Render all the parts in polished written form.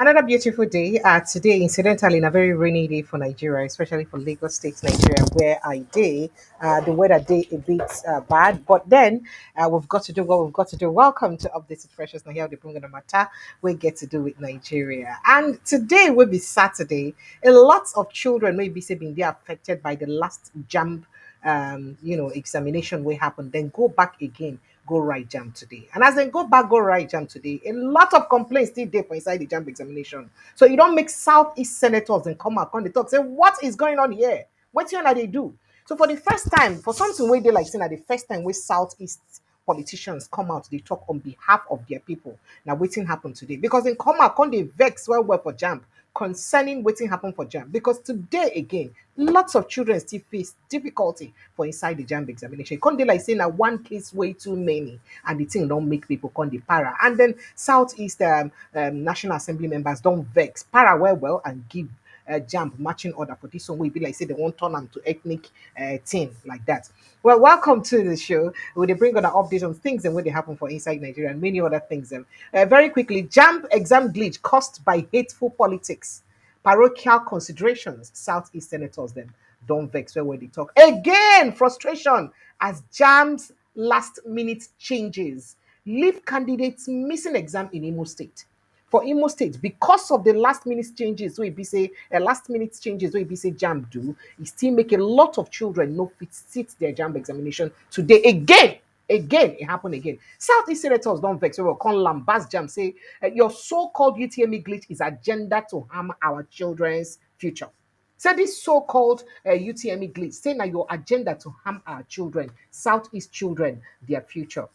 Another beautiful day. Today, incidentally, in a very rainy day for Nigeria, especially for Lagos State, Nigeria, where I day. The weather day a bit bad, but then we've got to do what we've got to do. Welcome to Updated Freshers. Now here, the bring the matter we get to do with Nigeria, and today will be Saturday. A lot of children may be being affected by the last jump examination will happen, then go back again, go write jam today. And as they go back, go write jam today, a lot of complaints still there for inside the jam examination. So you don't make Southeast senators and come out on the talk, say, what is going on here? What are they do? So for the first time, for something where they like saying that the first time with Southeast politicians come out, they talk on behalf of their people. Now, waiting happen today because in come out, can they vex well for jam concerning waiting happen for jam because today again lots of children still face difficulty for inside the jam examination. Come dey like saying that one case way too many and the thing don't make people come the para, and then Southeast National Assembly members don't vex para well and give jam matching order for this one. We be like say they won't turn them to ethnic thing like that. Well, welcome to the show. We will bring on an update on things and what they happen for inside Nigeria and many other things. Very quickly, jam exam glitch caused by hateful politics, parochial considerations. Southeast senators then don't vex when they talk again. Frustration as jams last minute changes leave candidates missing exam in Imo State. For Imo State, because of the last minute changes we be say jam do, it still make a lot of children no fit sit their jam examination today again. Again, it happened again. Southeast senators don't vex. We will call Lambas Jam say your so-called UTME glitch is agenda to harm our children's future. Say this so-called UTME glitch, say now your agenda to harm our children, Southeast children, their future.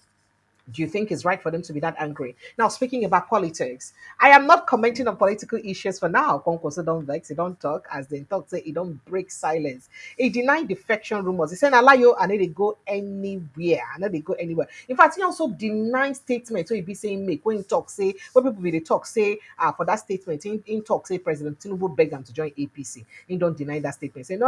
Do you think it's right for them to be that angry? Now, speaking about politics, I am not commenting on political issues for now. Konkoso don't vex, he don't talk, as they talk, say he don't break silence. He denied defection rumors. He said, Alayo, I know they go anywhere. I know they go anywhere. In fact, he also denied statements. So he be saying make when he talk, say, when people be they talk, say, for that statement, in talk, say President Tinubu beg him to join APC. He don't deny that statement. Say, no.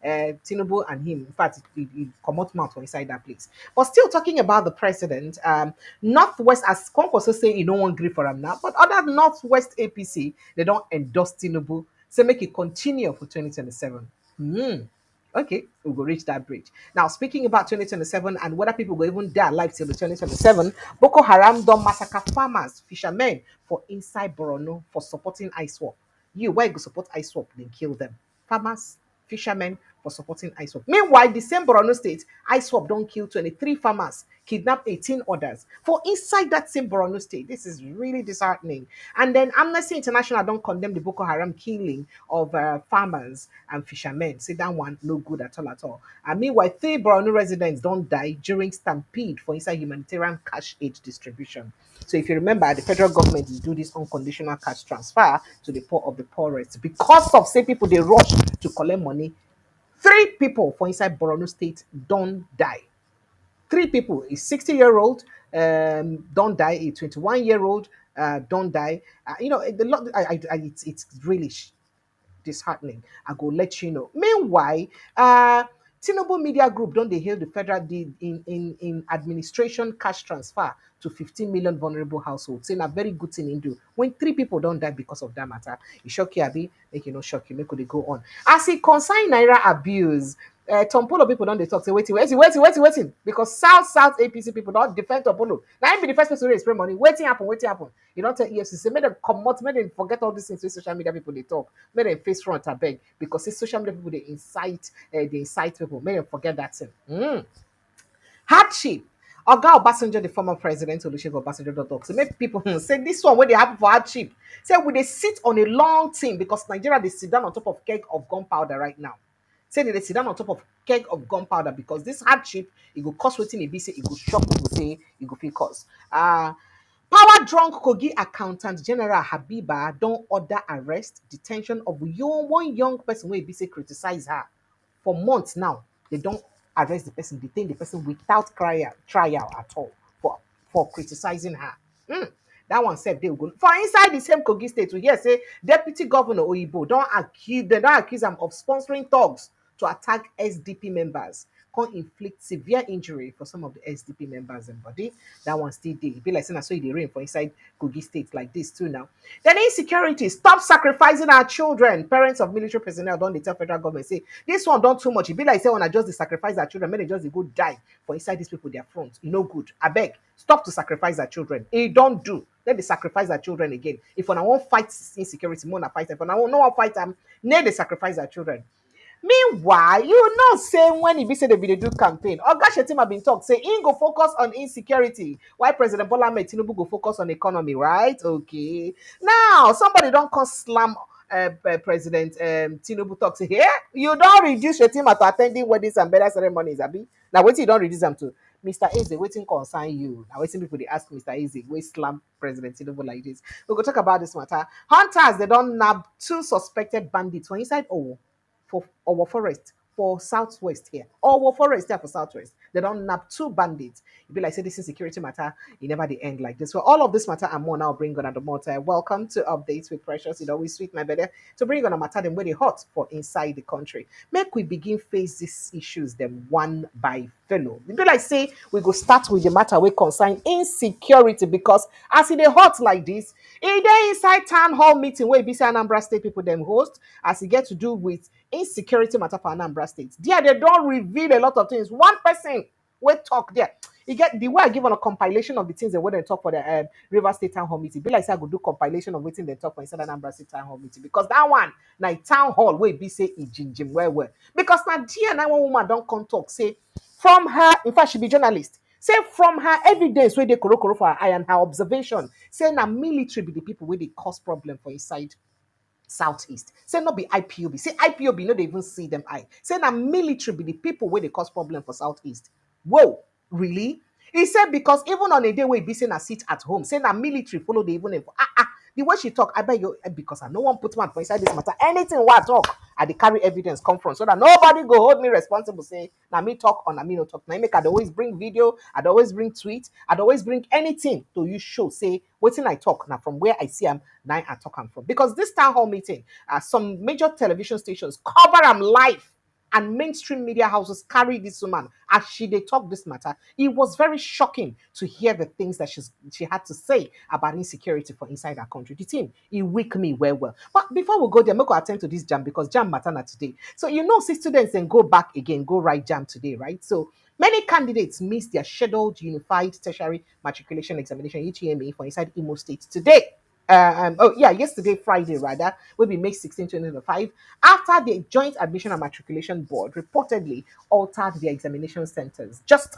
Tinubu and him, in fact, he come out mouth from inside that place. But still talking about the president, Northwest, as Concourse say, you don't want grief for him now, but other Northwest APC, they don't endorse Tinubu. So make it continue for 2027. Hmm. Okay, we'll go reach that bridge. Now, speaking about 2027 and whether people will even dare alive till the 2027, Boko Haram don't massacre farmers, fishermen for inside Borono for supporting ISWAP. You, why go support ISWAP, then kill them? Farmers, fishermen for supporting ISWAP. Meanwhile, the same Borno state, ISWAP don't kill 23 farmers, kidnap 18 others for inside that same Borno state. This is really disheartening. And then Amnesty International don't condemn the Boko Haram killing of farmers and fishermen. Say that one no good at all at all. And meanwhile, 3 Borno residents don't die during stampede for inside humanitarian cash aid distribution. So if you remember, the federal government will do this unconditional cash transfer to the poor of the poorest because of say people they rush to collect money. 3 people for inside Borno State don't die. 3 people, a 60-year-old don't die, a 21-year-old don't die. It's really disheartening. I go let you know. Meanwhile, Tinubu Media Group don't they hail the federal deed in administration cash transfer to 15 million vulnerable households. Saying a very good thing in do. When 3 people don't die because of that matter, it shock you, Abi, make you no shock you, make they go on. As it concern Naira abuse, Tom Polo people don't they talk say waiting because South APC people don't defend Tom Polo. Now him be the first person to spray money. Waiting happen. You don't tell EFCC. Make them come out, make them forget all these things with social media people they talk. Make them face front and beg because it's social media people they incite people. Make them forget that thing. Hardship. Oga Obasanjo, the former president, Olusegun Obasanjo, don't talk. So make people say this one where they happen for hardship. Say we they sit on a long thing because Nigeria they sit down on top of keg of gunpowder right now. Say they sit down on top of keg of gunpowder because this hardship it go cost waiting a say it go shock people say it go feel cause. Power drunk Kogi accountant general Habiba don't order arrest, detention of one young person where say criticize her for months now. They don't arrest the person, detain the person without trial at all for criticizing her. That one said they will go for inside the same Kogi state. We hear say deputy governor Oyibo don't accuse them of sponsoring thugs to attack SDP members, can inflict severe injury for some of the SDP members in body. That one still dey. E be like saying so e rain for inside Kogi State like this too now. Then insecurity, stop sacrificing our children. Parents of military personnel don't tell federal government say this one done too much. It be like say when I just dey sacrifice our children, may they just dey go die for inside these people their front. E no good. I beg, stop to sacrifice our children. E don't do. Let they sacrifice our children again. If when I won't fight insecurity, more na fight. If when I won't no one fight them, nay they sacrifice our children. Meanwhile, you know, say when he be say they be dey do campaign, Oga Shetima been talk say he go focus on insecurity, while President Bola Ahmed Tinubu go focus on economy, right? Okay. Now somebody don't come slam President Tinubu talk say, here you don't reduce Shetima to attending weddings and burial ceremonies, abi? Now wetin you don't reduce them to? Mr. Eze, waiting concern you. Now waiting people they ask Mr. Eze, we slam President Tinubu like this. We go talk about this matter. Hunters they don't nab two suspected bandits for inside for our forest for southwest here. Our forest here for southwest. They don't nab two bandits. It be like say this is security matter. It never the end like this. So all of this matter and more now bring on the matter. Welcome to Updates with Precious. It always sweet my better to bring on a matter them where they hot for inside the country. Make we begin face these issues them one by fellow. It be like say we go start with the matter we concern insecurity because as it hot like this, it dey inside town hall meeting where BC Anambra State people them host as it get to do with insecurity matter for Anambra State. There, they don't reveal a lot of things. One person will talk there. You get the way I give on a compilation of the things that when they talk for the River State Town Hall meeting. Be like say I go do compilation of waiting they talk for inside Anambra State Town Hall meeting because that one now town hall where be say it jim well. Because now dear now one woman don't come talk say from her, in fact she be journalist. Say from her evidence where they koro for her eye and her observation, say now military be the people where they cause problem for inside southeast. Say not be IPOB. Say IPOB, no, they even see them eye. Say now military be the people where they cause problem for southeast. Whoa, really? He said because even on a day where he be saying a sit at home, say now military follow the even the way she talk, I bet you because I no one put one for inside this matter. Anything what I talk, I dey carry evidence come from so that nobody go hold me responsible. Say now me talk or now me no talk. Now make I'd always bring video, I'd always bring tweet, I'd always bring anything to you show. Say waiting I talk now from where I see am now I talk am from because this town hall meeting, some major television stations cover am live and mainstream media houses carry this woman as they talk this matter. It was very shocking to hear the things that she had to say about insecurity for inside our country. The thing, it weak me well. But before we go there, make we attend to this jam because jam matter na today. So you know, see students then go back again, go write jam today, right? So many candidates missed their scheduled unified tertiary matriculation examination (UTME) for inside Imo State today. Yesterday, Friday, rather, will be May 16, 2025, after the Joint Admission and Matriculation Board reportedly altered their examination centers just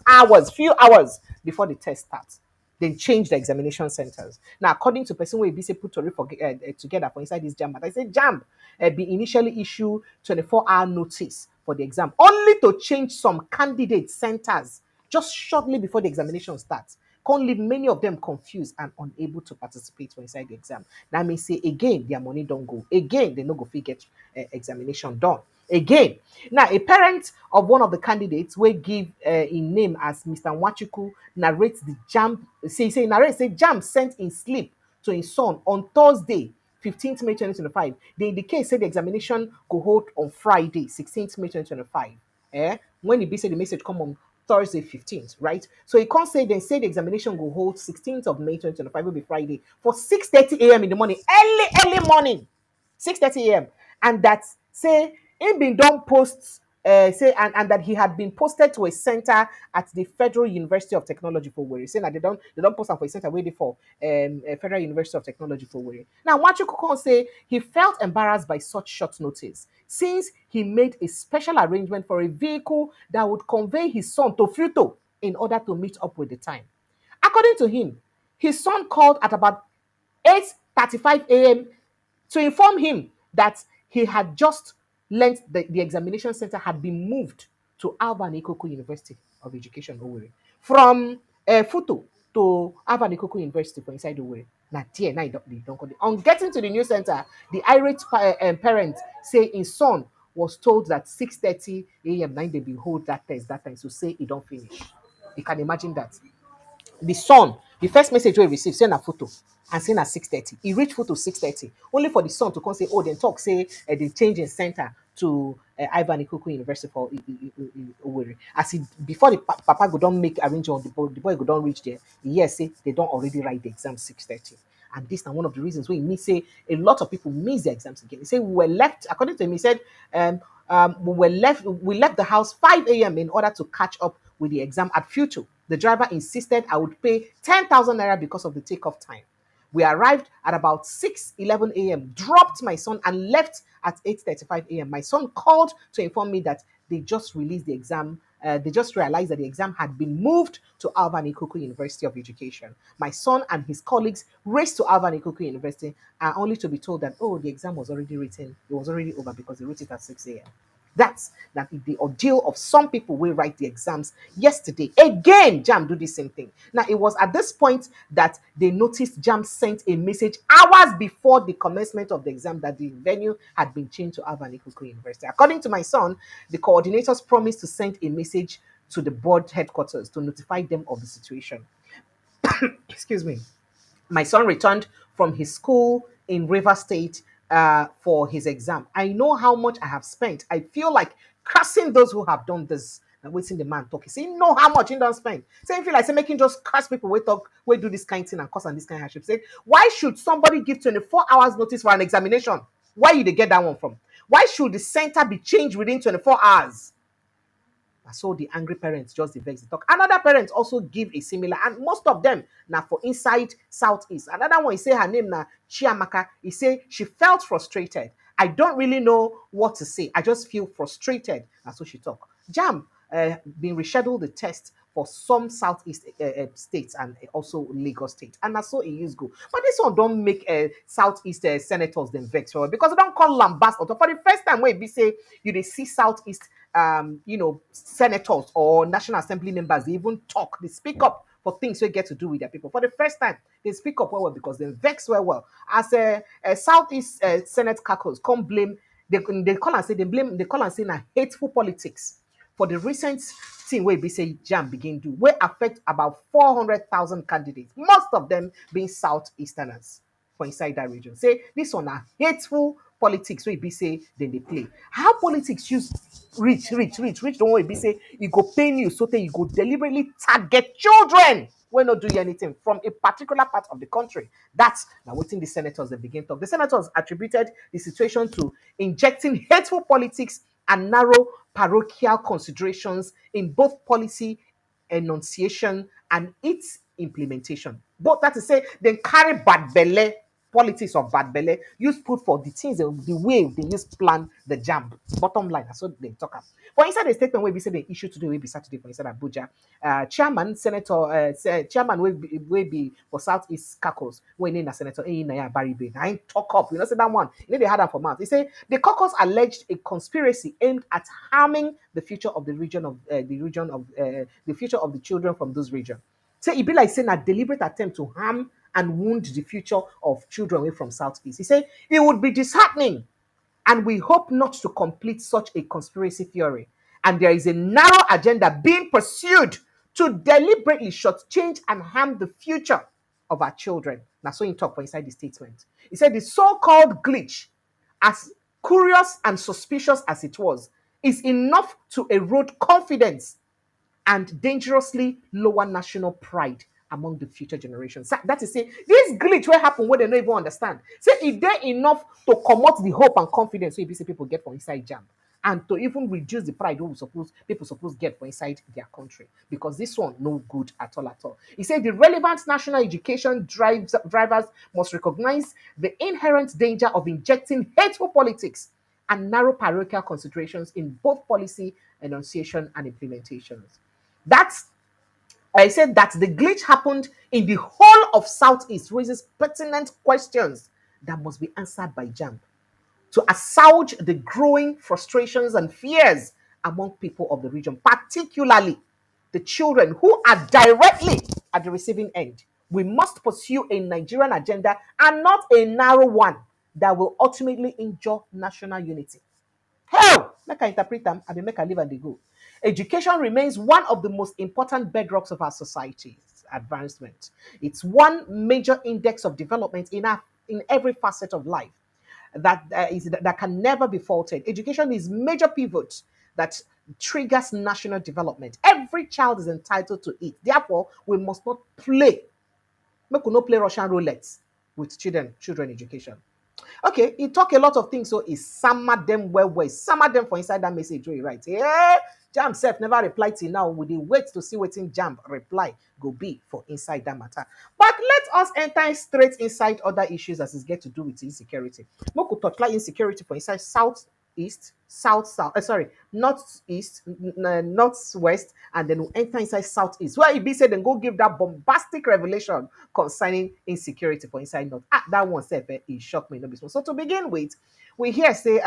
few hours before the test starts. They changed the examination centers. Now, according to person who BC put together for inside this jam, but I said jam be initially issue 24-hour notice for the exam, only to change some candidate centers just shortly before the examination starts. Can't leave many of them confused and unable to participate for inside the exam. That means say again, their money don't go. Again, they no go fit get examination done. Again, now a parent of one of the candidates will give in name as Mr. Wachuku narrates the jam. Say jam sent in sleep to his son on Thursday, 15th May 2025. They indicate say the examination go hold on Friday, 16th May 2025. When the be say the message come on Thursday 15th, right? So you can't say then say the examination will hold 16th of May 2025 will be Friday for 6:30 a.m. in the morning, early morning, 6:30 a.m. And that say it been done posts and that he had been posted to a center at the Federal University of Technology for Wari. Saying that they don't post him for a center waiting for Federal University of Technology for Wari. Now, Wachuku say he felt embarrassed by such short notice since he made a special arrangement for a vehicle that would convey his son to Fruto in order to meet up with the time. According to him, his son called at about 8:35 a.m. to inform him that he had just learned the examination center had been moved to Alvan Ikoku University of Education, Owerri, from Futo to Alvan Ikoku University for inside Owerri. Now, they don't call it. On getting to the new center, the irate parent say his son was told that 6:30 a.m. Now they behold that test that time, so say he don't finish. You can imagine that. The son, the first message we received, send a photo and send at 6:30. He reached photo 6:30, only for the son to come say, oh, then talk, say they change in center to Ivan Ikuku University for Owerri. As he before the papa go don make arrangement, the boy go don reach there. Yes, say they don't already write the exam 6:30. And this is one of the reasons why me say a lot of people miss the exams again. He said we were left, according to him, he said we left the house 5 a.m. in order to catch up with the exam at Future. The driver insisted I would pay 10,000 naira because of the takeoff time. We arrived at about 6:11 a.m., dropped my son, and left at 8:35 a.m. My son called to inform me that they just released the exam. They just realized that the exam had been moved to Alvan Ikuku University of Education. My son and his colleagues raced to Alvan Ikuku University, only to be told that, oh, the exam was already written. It was already over because they wrote it at 6 a.m. That's that the ordeal of some people will write the exams yesterday. Again, Jam do the same thing. Now, it was at this point that they noticed Jam sent a message hours before the commencement of the exam that the venue had been changed to Alvan Ikuku University. According to my son, the coordinators promised to send a message to the board headquarters to notify them of the situation. Excuse me. My son returned from his school in River State for his exam. I know how much I have spent. I feel like cursing those who have done this. And waiting the man talk. He say, you know how much he don't spend. So I feel like say making just curse people we talk, we do this kind of thing and cause and this kind of hardship. Say, why should somebody give 24 hours notice for an examination? Where you they get that one from? Why should the center be changed within 24 hours? So the angry parents just the vex the talk. Another parent also give a similar, and most of them now for inside Southeast. Another one, he say her name na Chiamaka. He say she felt frustrated. I don't really know what to say. I just feel frustrated. That's what she talk. Jam been rescheduled the test for some Southeast states and also Lagos State. And that's so it is go. But this one don't make Southeast senators them vex for because they don't call lambast. For the first time when we say you they see Southeast senators or National Assembly members, they even talk, they speak up for things we get to do with their people. For the first time, they speak up well because they vex well. As a Southeast Senate caucus come blame, they call and say they call and say na hateful politics for the recent thing where we say jam begin do, where affect about 400,000 candidates, most of them being Southeasterners for inside that region. Say this one are hateful politics where be say then they play. How politics use rich don't want to be say you go pain you so that you go deliberately target children when not doing anything from a particular part of the country. That's now what the senators they begin talk. The senators attributed the situation to injecting hateful politics and narrow parochial considerations in both policy enunciation and its implementation. But that is say, they carry bad belly, politics of bad belly, use put for the things, the way they use plan the jam. Bottom line, that's what they talk about. For inside the statement where we say the issue today will be Saturday for inside Abuja, chairman, senator, chairman will be for Southeast Caucus, when in a senator, Barry Bay. I ain't talk up, you know, say that one. You know, they had that for months. He say the caucus alleged a conspiracy aimed at harming the future of the region of the future of the children from those regions. So it be like saying a deliberate attempt to harm and wound the future of children away from Southeast. He said it would be disheartening and we hope not to complete such a conspiracy theory. And there is a narrow agenda being pursued to deliberately shortchange and harm the future of our children. Now, so in talk for inside the statement. He said the so-called glitch, as curious and suspicious as it was, is enough to erode confidence and dangerously lower national pride among the future generations. That is say, this glitch will happen where they don't even understand. Say, is there enough to promote the hope and confidence so people get for inside jam? And to even reduce the pride people suppose get for inside their country. Because this one no good at all at all. He said the relevant national education drivers must recognize the inherent danger of injecting hateful politics and narrow parochial considerations in both policy enunciation and implementations. That's I said that the glitch happened in the whole of Southeast raises pertinent questions that must be answered by JAMB to assuage the growing frustrations and fears among people of the region, particularly the children who are directly at the receiving end. We must pursue a Nigerian agenda and not a narrow one that will ultimately injure national unity. Hell, make I interpret them, I mean, make I live and they go. Education remains one of the most important bedrocks of our society's advancement. It's one major index of development in every facet of life. that can never be faulted. Education is major pivot that triggers national development. Every child is entitled to it. Therefore, we must not play. Make we not play Russian roulette with children education. Okay, he talk a lot of things, so he summer them well. Summer them for inside that message where he write. Yeah, Jam self never reply till now. We dey wait to see wetin Jam reply go be for inside that matter. But let us enter straight inside other issues as it get to do with insecurity. Make we talk like insecurity for inside northeast, northwest, and then we enter inside southeast. Where it be said then go give that bombastic revelation concerning insecurity for inside north. That one said it shocked me no be small. So to begin with, we hear say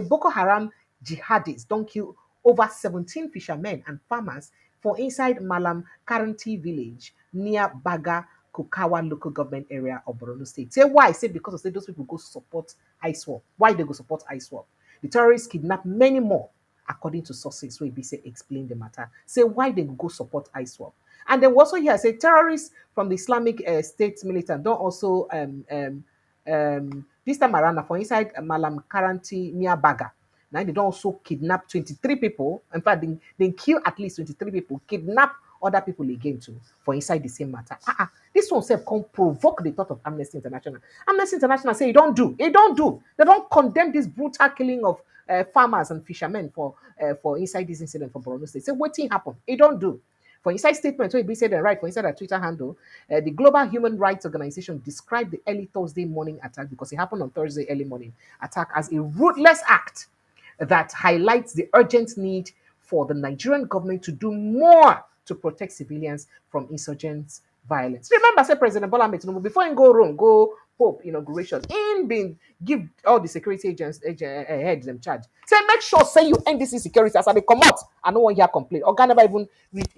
Boko Haram jihadists don't kill over 17 fishermen and farmers for inside Malam Karanti village near Baga Kukawa local government area of Borno State. Say why? Say because of say those people go support ISWAP. Why they go support ISWAP? The terrorists kidnap many more, according to sources. Where say explain the matter. Say why they go support ISWAP. And then we also hear say terrorists from the Islamic State militant don't also this time around for inside Malam Karanti near Baga. Now they don't also kidnap 23 people. In fact, they kill at least 23 people, kidnap other people again too for inside the same matter. This one self can provoke the thought of Amnesty International. Amnesty International say it don't do. They don't condemn this brutal killing of farmers and fishermen for inside this incident for Borno State. Say what thing happened? It don't do. For inside statement, so it be said and right for inside a Twitter handle, the Global Human Rights Organization described the early Thursday morning attack, because it happened on Thursday early morning attack, as a ruthless act that highlights the urgent need for the Nigerian government to do more to protect civilians from insurgents' violence. Remember, say President Bola Ahmed Tinubu, before he go Pope inauguration, in been give all the security agents heads them charge. Say make sure say you end this insecurity as they come out. I no one hear complain. Oga never even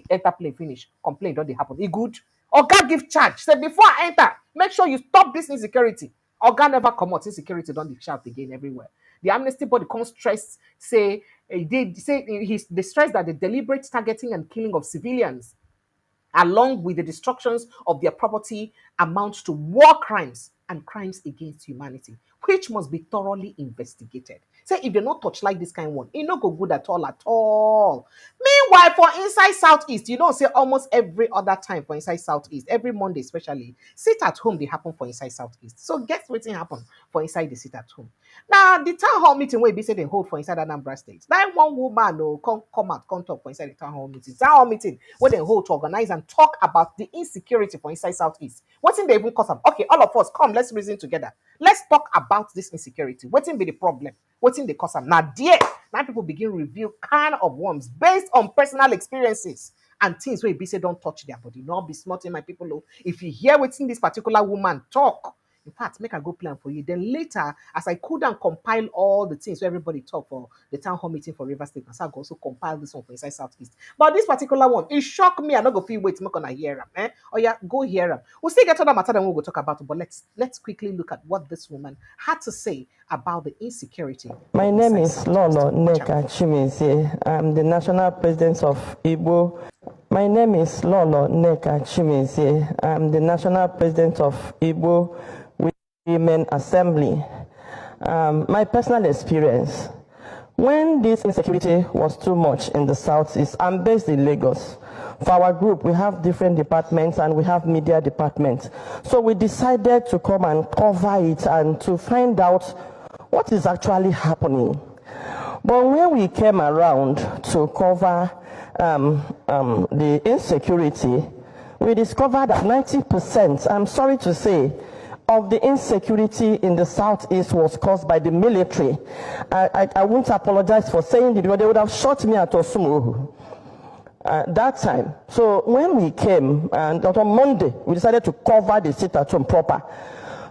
enter plane finish. Complain don't they happen. It good. Oga give charge. Say before I enter, make sure you stop this insecurity. Oga never come out. Insecurity don't they shout again everywhere. The amnesty body come stress say they stress that the deliberate targeting and killing of civilians, along with the destructions of their property, amounts to war crimes and crimes against humanity, which must be thoroughly investigated. Say if they not touch like this kind of one, it not go good at all at all. Meanwhile, for inside Southeast, you don't say almost every other time for inside Southeast, every Monday especially, sit at home they happen for inside Southeast. So guess what's happen for inside the sit at home. Now the town hall meeting where be say they hold for inside Anambra State. That one woman come out, come talk for inside the town hall meeting. Town hall meeting where they hold to organize and talk about the insecurity for inside Southeast. What's in they even cause them? Okay, all of us come, let's reason together. Let's talk about this insecurity. What's in be the problem? What's in the cause them? Now people begin review kind of worms based on personal experiences and things where be say don't touch their body. Not be smart in my people. If you hear what's in this particular woman talk, in fact, make a good plan for you. Then later, as I could and compile all the things where everybody talk for the town hall meeting for River State, so I go also compile this one for inside Southeast. But this particular one, it shocked me. I not go feel wait, make gonna hear them. Oh yeah, go hear them. We'll still get other matter than we'll go talk about it, but let's quickly look at what this woman had to say about the insecurity. My name is Lolo Neka Chimizie. I'm the national president of Igbo. My name is Lolo Neka Chimizie. I'm the national president of Igbo Women Assembly. My personal experience, when this insecurity was too much in the Southeast, I'm based in Lagos. For our group, we have different departments and we have media departments. So we decided to come and cover it and to find out what is actually happening. But when we came around to cover the insecurity, we discovered that 90%, I'm sorry to say, of the insecurity in the Southeast was caused by the military. I won't apologize for saying it, but they would have shot me at Osumu that time. So when we came, and on Monday, we decided to cover the sit-at-home proper.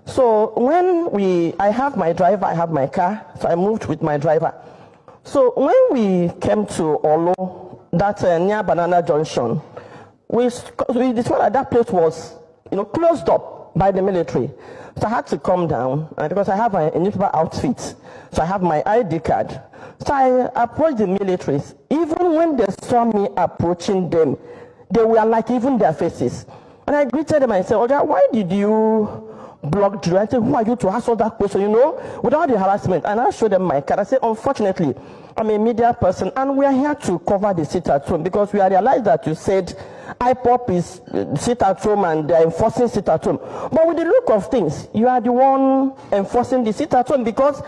So when I have my driver, I have my car, so I moved with my driver. So when we came to Olo, that near Banana Junction, we discovered that place was, closed up by the military. So I had to come down because I have a newspaper outfit. So I have my ID card. So I approached the militaries. Even when they saw me approaching them, they were like even their faces. And I greeted them and I said, "Oga, why did you blocked the road. I said, who are you to ask all that question, you know, without the harassment? And I showed them my card. I said, unfortunately, I'm a media person, and we are here to cover the sit at home because we realized that you said IPOB is sit at home and they're enforcing sit at home. But with the look of things, you are the one enforcing the sit at home, because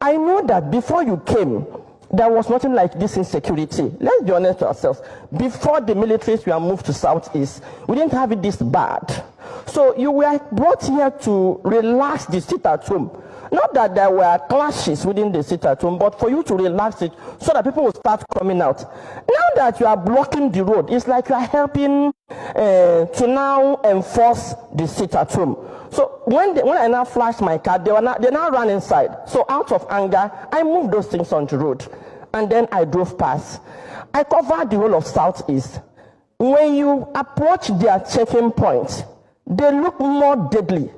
I know that before you came, there was nothing like this insecurity. Let's be honest to ourselves. Before the militaries were moved to Southeast, we didn't have it this bad. So you were brought here to relax the sit at home. Not that there were clashes within the sit at home, but for you to relax it so that people will start coming out. Now that you are blocking the road, it's like you are helping to now enforce the sit at home. So when I now flashed my card, they now ran inside. So out of anger, I moved those things on the road. And then I drove past. I covered the whole of Southeast. When you approach their checking point, they look more deadly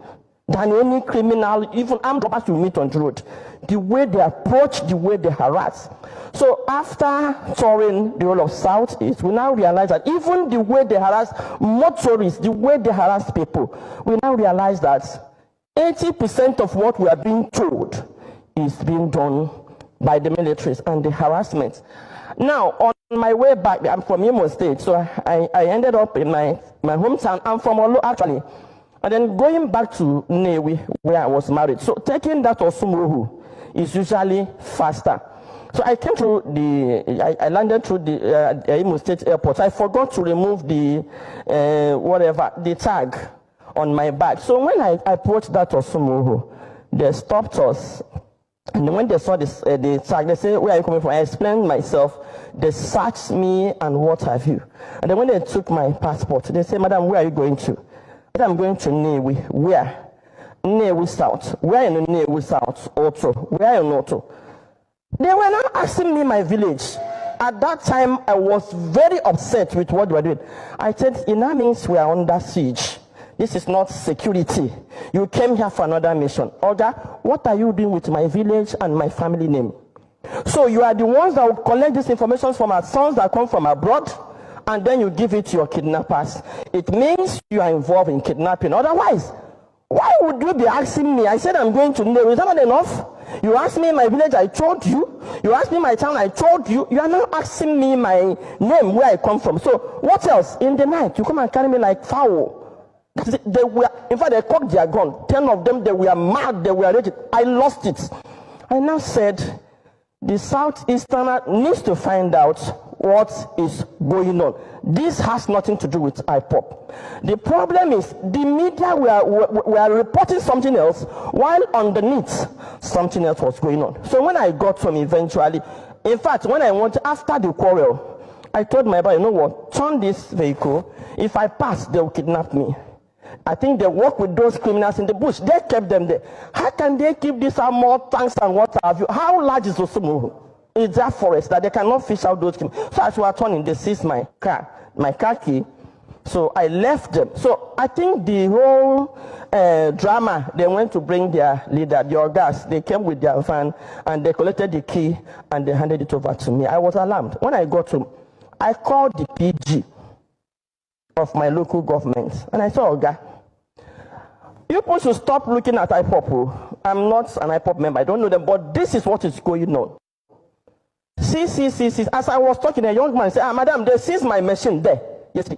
than any criminal, even armed robbers you meet on the road. The way they approach, the way they harass. So after touring the whole of Southeast, we now realize that even the way they harass motorists, the way they harass people, we now realize that 80% of what we are being told is being done by the militaries and the harassment. Now, on my way back, I'm from Imo State, so I ended up in my hometown. I'm from Olo, actually. And then going back to Newi, where I was married. So taking that Osumuhu is usually faster. So I came through I landed through the Imo State airport. I forgot to remove the tag on my bag. So when I approached that Osumuhu, they stopped us. And when they saw this, the tag, they said, where are you coming from? I explained myself. They searched me and what have you. And then when they took my passport, they said, Madam, where are you going to? I said, I'm going to Newi. Where? Newi South. Where in Newi South? Oto. Where in Oto? They were now asking me my village. At that time, I was very upset with what they were doing. I said, it now means we are under siege. This is not security. You came here for another mission. Oga, what are you doing with my village and my family name? So you are the ones that will collect this information from our sons that come from abroad, and then you give it to your kidnappers. It means you are involved in kidnapping. Otherwise, why would you be asking me? I said I'm going to know. Is that not enough? You asked me my village, I told you. You asked me my town, I told you. You are now asking me my name, where I come from. So what else? In the night, you come and carry me like fowl. They were, in fact, they cocked their gun. 10 of them, they were mad, they were ready. I lost it. I now said, the Southeasterner needs to find out what is going on. This has nothing to do with IPOB. The problem is the media were reporting something else, while underneath something else was going on. So when I got home eventually, in fact, when I went after the quarrel, I told my brother, you know what, turn this vehicle. If I pass, they will kidnap me. I think they work with those criminals in the bush. They kept them there. How can they keep these more tanks and what have you? How large is Osumu? Is that forest that they cannot fish out those criminals? So as we were turning, they seized my car key. So I left them. So I think the whole drama, they went to bring their leader, the Orgas. They came with their van and they collected the key and they handed it over to me. I was alarmed. When I got home, I called the PG of my local government. And I said, Oga, you people should stop looking at IPOB. I'm not an IPOB member. I don't know them, but this is what is going on. See. As I was talking, a young man said, madam, they seized my machine there. Yes,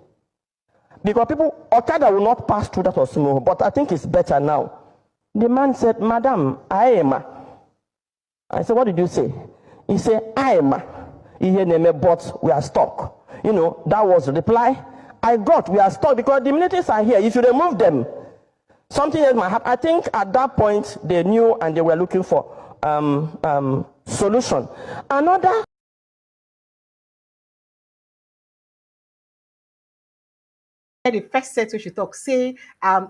because people, Okada will not pass through that Osumo, but I think it's better now. The man said, madam, I am. I said, what did you say? He said, I am. But we are stuck. You know, that was the reply I got. We are stuck because the militaries are here. If you remove them, something else might happen. I think at that point they knew and they were looking for solution. Another the first set we should talk say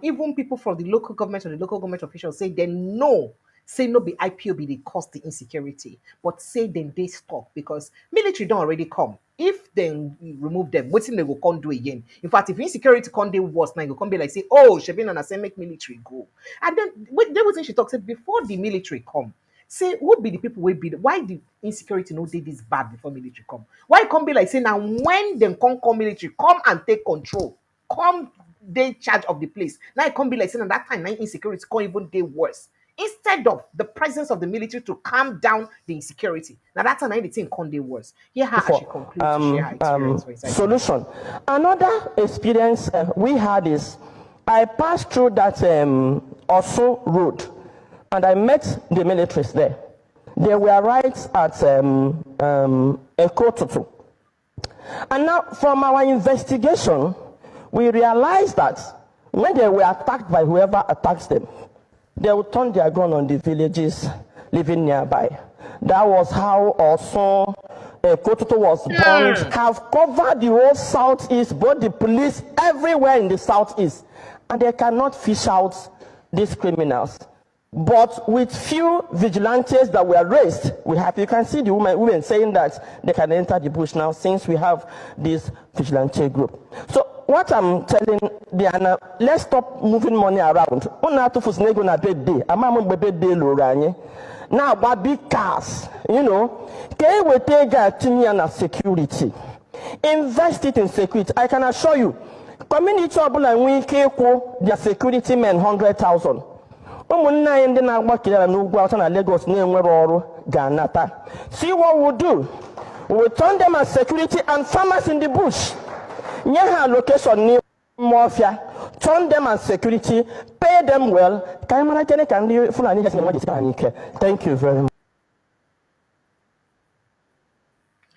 even people from the local government or the local government officials say they know say no be IPOB they cause the insecurity, but say then they stop because military don't already come. If they remove them, what's they will come do again? In fact, if insecurity come do worse, now you come be like say, oh, Shabin and I say make military go. And then they was she talks before the military come. Say who be the people will be why the insecurity no did this bad before military come? Why come be like say now when them come military come and take control, come they charge of the place. Now it can't be like saying at that time, now insecurity can't even day worse. Instead of the presence of the military to calm down the insecurity. Now that's another thing can't do worse. Hear her as she for concludes to share her experience for inside the matter. solution. Another experience we had is I passed through that Osun road and I met the militaries there. They were right at Ekotutu. And now, from our investigation, we realized that when they were attacked by whoever attacks them, they would turn their gun on the villages living nearby. That was how also Kototo was bombed, have covered the whole southeast, both the police everywhere in the southeast, and they cannot fish out these criminals. But with few vigilantes that were raised, we have, you can see the women saying that they can enter the bush now since we have this vigilante group. So what I'm telling Diana, let's stop moving money around. Now, but big cars, you know, can we take a security? Invest it in security. I can assure you, community trouble and we can their security men 100,000. See what we'll do. We'll turn them as security and farmers in the bush. Nyaha location near mafia. Turn them as security, pay them well. Thank you very much.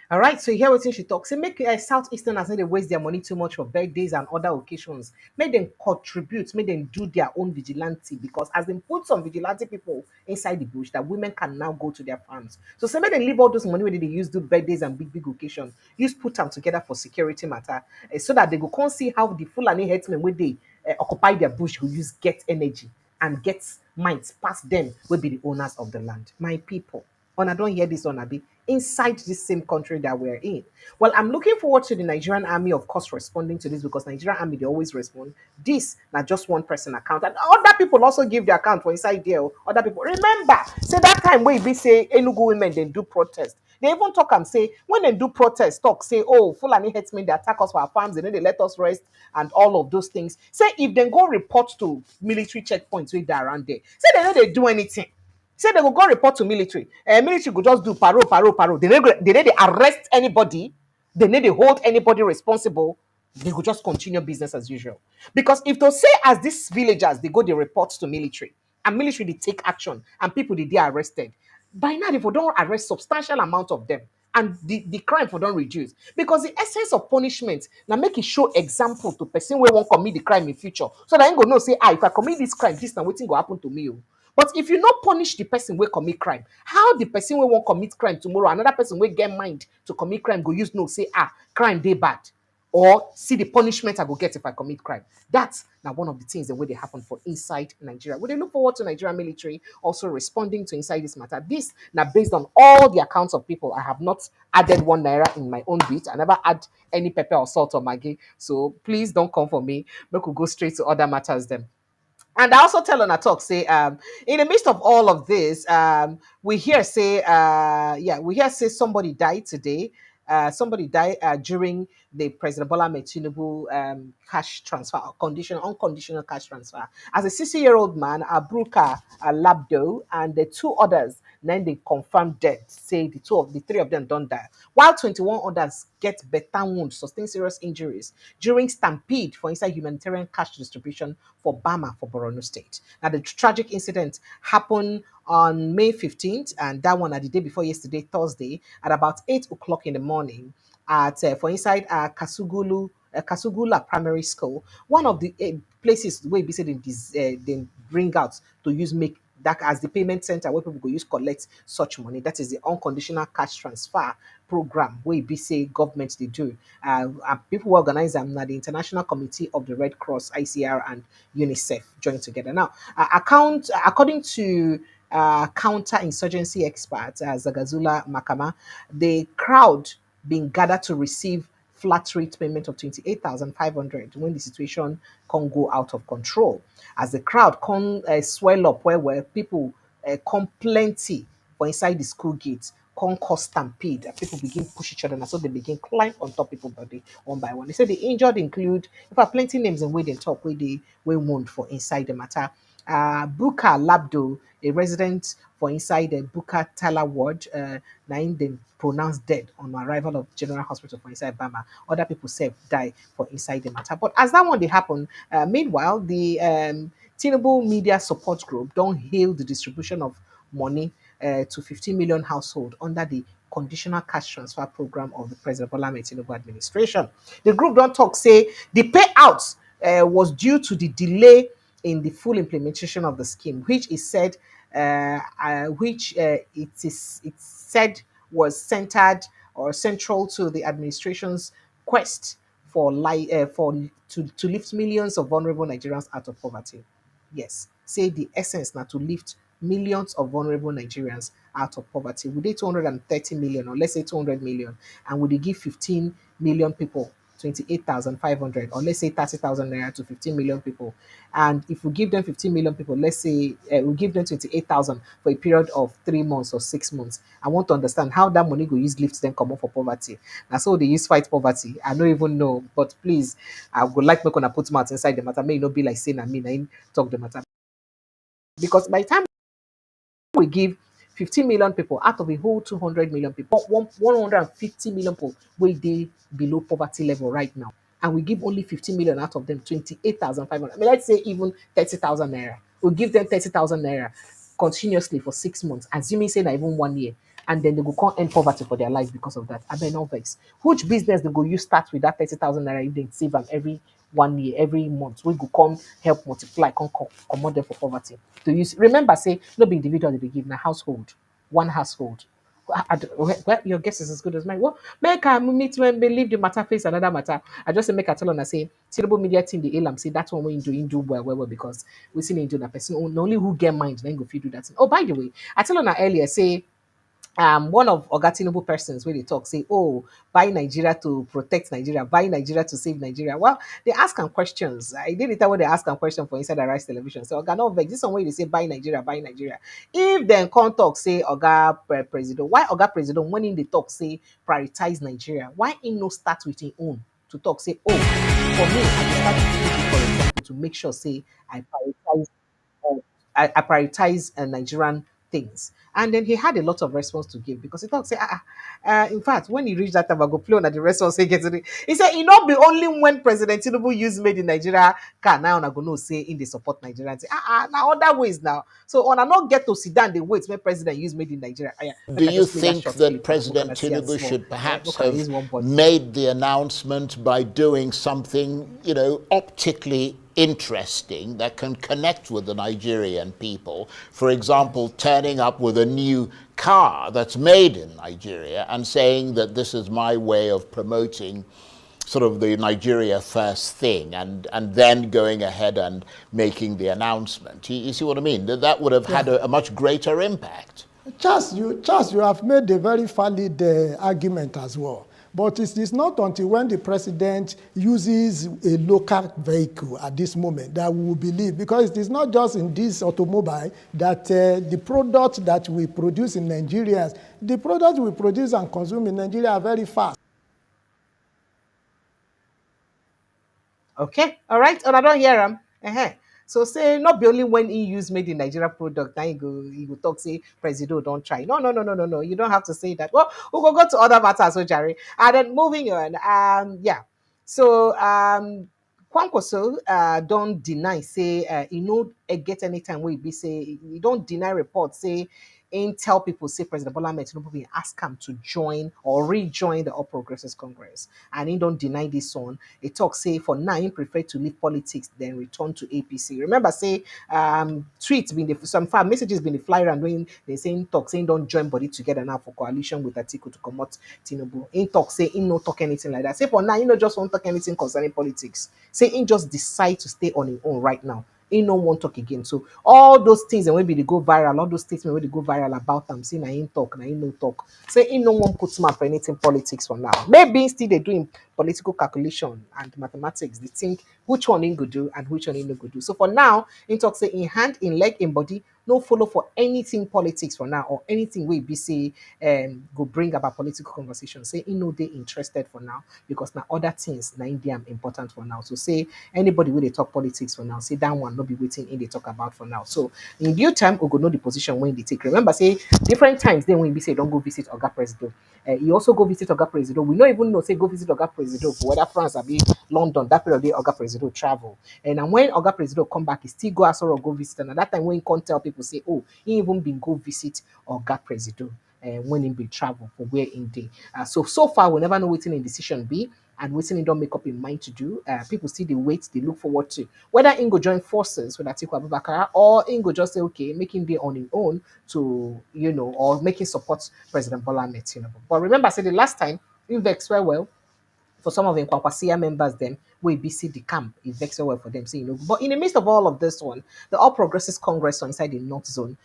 All right, so here what she talks. Say make Southeasterners not they waste their money too much for birthdays and other occasions. Make them contribute, make them do their own vigilante because as they put some vigilante people inside the bush, that women can now go to their farms. So say make them leave all those money where they use do birthdays and big occasions. Use put them together for security matter, so that they go come see how the Fulani herdsmen where they occupy their bush who use get energy and get minds past them will be the owners of the land. My people. And I don't hear this on Abi inside this same country that we're in. Well, I'm looking forward to the Nigerian army, of course, responding to this because Nigerian army they always respond. This not just one person account, and other people also give their account for inside there. Other people remember say that time where we say Enugu women then do protest. They even talk and say when they do protest, talk say, oh, Fulani herdsmen they attack us for our farms and then they let us rest and all of those things. Say if they go report to military checkpoints with that around there, say they know they do anything. Say they will go report to military. Military go just do paro. They arrest anybody. They need to hold anybody responsible. They will just continue business as usual. Because if they say as these villagers, they go they report to military and military they take action and people they are arrested. By now, if we don't arrest substantial amount of them and the crime for don't reduce. Because the essence of punishment now make it show example to person where won't commit the crime in future. So that ain't go no say, if I commit this crime, this now waiting go happen to me. Oh. But if you not punish the person will commit crime, how the person will won't commit crime tomorrow, another person will get mind to commit crime, go use no say, crime they bad. Or see the punishment I go get if I commit crime. That's now one of the things the way they happen for inside Nigeria. We look forward to Nigerian military also responding to inside this matter. This now based on all the accounts of people. I have not added 1 naira in my own bit. I never add any pepper or salt or maggi. So please don't come for me. We could go straight to other matters then. And I also tell on a talk, say, in the midst of all of this, we hear say, we hear say somebody died today. Somebody died during the President Bola Ahmed Tinubu cash transfer, unconditional cash transfer. As a 60-year-old man, Abruka Labdo, and the two others, then they confirmed death. Say the three of them don't die, while 21 others get better wounds, sustain serious injuries during stampede for inside humanitarian cash distribution for Bama for Borno State. Now, the tragic incident happened on May 15th, and that one at the day before yesterday, Thursday, at about 8 o'clock in the morning at for inside Kasugula Primary School, one of the places where we say they bring out to use make that as the payment center where people go use collect such money. That is the unconditional cash transfer program where we say government they do. People who organize them now the International Committee of the Red Cross, ICR, and UNICEF join together. Now, according to counter-insurgency expert Zagazula Makama, the crowd being gathered to receive flat rate payment of 28,500 when the situation can go out of control. As the crowd can swell up where people come plenty for inside the school gates con cause stampede. And people begin push each other, and so they begin climb on top people body one by one. They say the injured include, in fact, plenty names in where they talk, where they were wound for inside the matter. Buka Labdo, a resident for inside the Buka Tala ward, nine then pronounced dead on arrival of General Hospital for inside Bama. Other people say die for inside the matter. But as that one they happen, meanwhile, the Tinubu Media Support Group don't hail the distribution of money to 15 million household under the conditional cash transfer program of the President Bola Ahmed Tinubu administration. The group don't talk say the payout was due to the delay in the full implementation of the scheme, which is said, which it's said was centered or central to the administration's quest for to lift millions of vulnerable Nigerians out of poverty. Yes, say the essence now to lift millions of vulnerable Nigerians out of poverty. We did 230 million, or let's say 200 million, and would they give 15 million people 28,500, or let's say 30,000 naira to 15 million people. And if we give them 15 million people, let's say we give them 28,000 for a period of 3 months or 6 months. I want to understand how that money go use lift them come up for poverty. That's how they use fight poverty. I don't even know, but please, I would like me gonna put math inside the matter. May not be like saying I mean I talk the matter, because by the time we give 15 million people out of a whole 200 million people, 150 million people where they below poverty level right now. And we give only 15 million out of them 28,500. I mean, let's say even 30,000 naira. We give them 30,000 naira continuously for 6 months, assuming say that even 1 year. And then they go come end poverty for their life because of that. I bet no vex. Which business they go you start with that 30,000 naira if they save them every 1 year, every month? We go come help multiply, come them for poverty. To use remember, say no be individual they be give na household, one household. Well, your guess is as good as mine. What make I meet when believe the matter face another matter? I just say make I tell on I say terrible media team the alarm say that one when you do well because we see into that person only who get mind then go fit do that thing. Oh, by the way, I tell on her earlier say one of Oga Tinubu persons where they talk say, oh, buy Nigeria to protect Nigeria, buy Nigeria to save Nigeria. Well, they ask them questions. I did it when they ask them question for Inside Arise Television. So Oga no vex. This one where they say buy Nigeria, buy Nigeria. If then come talk say Oga President, why Oga President when in the talk say prioritize Nigeria? Why in no start with his own to talk say, oh, for me, I can start with Tinubu, for example, to make sure say I prioritize uh, I prioritize Nigerian things. And then he had a lot of response to give because he thought, say, in fact, when he reached that time, I go play on the response. He said, it not be only when President Tinubu use made in Nigeria can now I go no say in the support Nigeria. Say, now other ways now. So on I not get to sit down the wait when President use made in Nigeria. Do Make I you just play that think short that clip now. We're President gonna see as Tinubu small. should perhaps Look at have use one body. made the announcement by doing something, optically interesting that can connect with the Nigerian people? For example, turning up with a new car that's made in Nigeria and saying that this is my way of promoting sort of the Nigeria first thing, and then going ahead and making the announcement. You see what I mean? That would have had a much greater impact. Charles, you have made a very valid argument as well. But it is not until when the president uses a local vehicle at this moment that we will believe, because it is not just in this automobile that the products that we produce in Nigeria, the products we produce and consume in Nigeria are very fast. Okay, all right. And I don't hear him. Uh-huh. So say not be only when he use made in Nigeria product, then you go talk say Presido don't try. No. You don't have to say that. Well, we'll go to other matters, so Jerry. And then moving on. Yeah. So Kwankwaso don't deny say you know get anytime where be say you don't deny report say and tell people say President Bola Ahmed Tinubu will ask him to join or rejoin the All Progressives Congress, and he don't deny this one. He talk say for now he prefer to leave politics than return to APC. Remember say tweets been the, some far messages been the fly around when they saying talk saying don't join body together now for coalition with Atiku to comot Tinubu. In talk say he no talk anything like that. Say for now he no just won't talk anything concerning politics. Say he just decide to stay on his own right now. He no one talk again. So all those things and maybe they go viral, all those statements when they go viral about them, say na him talk, na him no talk. Say he no one put mouth for anything politics for now. Maybe still they doing political calculation and mathematics. They think which one he go do and which one he no go do. So for now, in talk say in hand, in leg, in body, no follow for anything politics for now, or anything we be say go bring about political conversation. Say you know they interested for now because now other things na India important for now. So say anybody will they talk politics for now, say that one not be waiting in they talk about for now. So in due time we go know the position when they take. Remember say different times then when we say don't go visit Oga President. You also go visit Oga President. We don't even know say go visit Oga President for whether France or be London. That period day Oga President travel. And then when Oga President come back, he still go as or go visit. And at that time when he can't tell people say, oh, he even been go visit Oga President. When he be travel for where in day. So far we never know what in decision be and waiting he don't make up in mind to do. People still they wait, they look forward to whether Ingo join forces with Atiku Abubakar or Ingo just say okay, making day on his own to or making support President Bola Ahmed Tinubu. But remember, I said the last time he vex well for some of the Kwakwasiya members, them we BC the camp, it vex well for them. So but in the midst of all of this one, the All Progressives Congress inside the North Zone,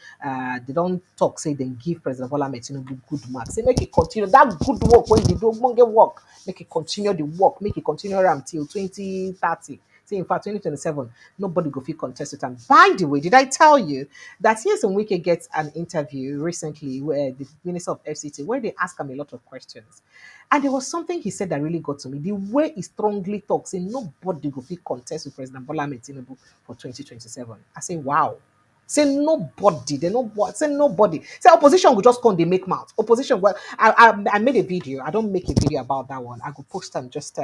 they don't talk, say they give President Bola Ahmed Tinubu good marks. Say make it continue that good work when they do get work, make it continue the work, make it continue until 2030. See, in fact, 2027, nobody go feel contest it. And by the way, did I tell you that here's some Wike gets an interview recently where the Minister of FCT, where they ask him a lot of questions. And there was something he said that really got to me. The way he strongly talks, saying nobody go feel contest with President Bola Ahmed Tinubu for 2027. I say, wow. Say nobody, they know what. Say nobody. Say opposition will just come, they make mouth. Opposition, well, I made a video. I don't make a video about that one. I go post them just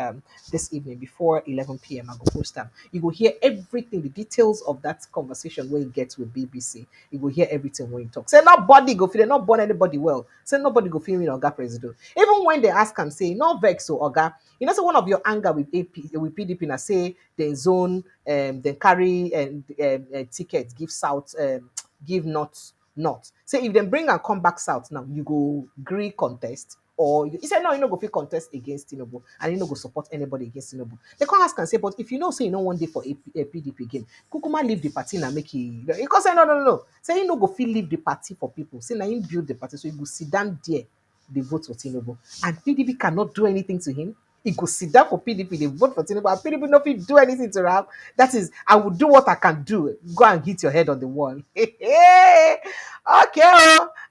this evening before 11 p.m. I go post them. You will hear everything, the details of that conversation when you get with BBC. You will hear everything when you talk. Say nobody go feel, they not born anybody well. Say nobody go feel me Oga President. Even when they ask him, say no vex so Oga. So one of your anger with with PDP na say they zone they carry tickets give south give not say if they bring and come back south now you go agree contest or he said no you no go fit contest against Tinubu and you no go support anybody against Tinubu. They come ask and say but if you know say you no one day for a PDP again kukuma leave the party na make he because say no say you no go fit leave the party for people say na him build the party so you go sit down there they vote for Tinubu and PDP cannot do anything to him. He go sit down for PDP, they vote for Tinubu, and PDP no fit do anything to him. That is, I will do what I can do. Go and hit your head on the wall. Okay.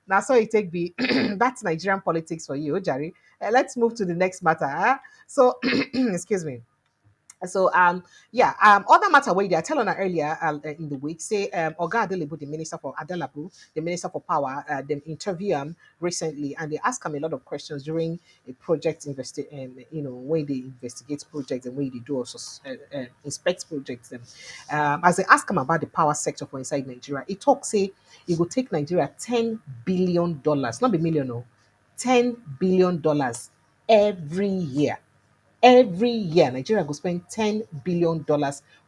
Now, so it take be that's Nigerian politics for you, Jerry. Let's move to the next matter. So, excuse me. So other matter where they are telling her earlier in the week say Oga Adelebu, the minister for Adelabu, the minister for power, them interview him recently and they ask him a lot of questions during a project when they investigate projects and when they do also inspect projects as they ask him about the power sector for inside Nigeria, he talks say it will take Nigeria $10 billion, not a million, no, $10 billion every year. Every year, Nigeria go spend $10 billion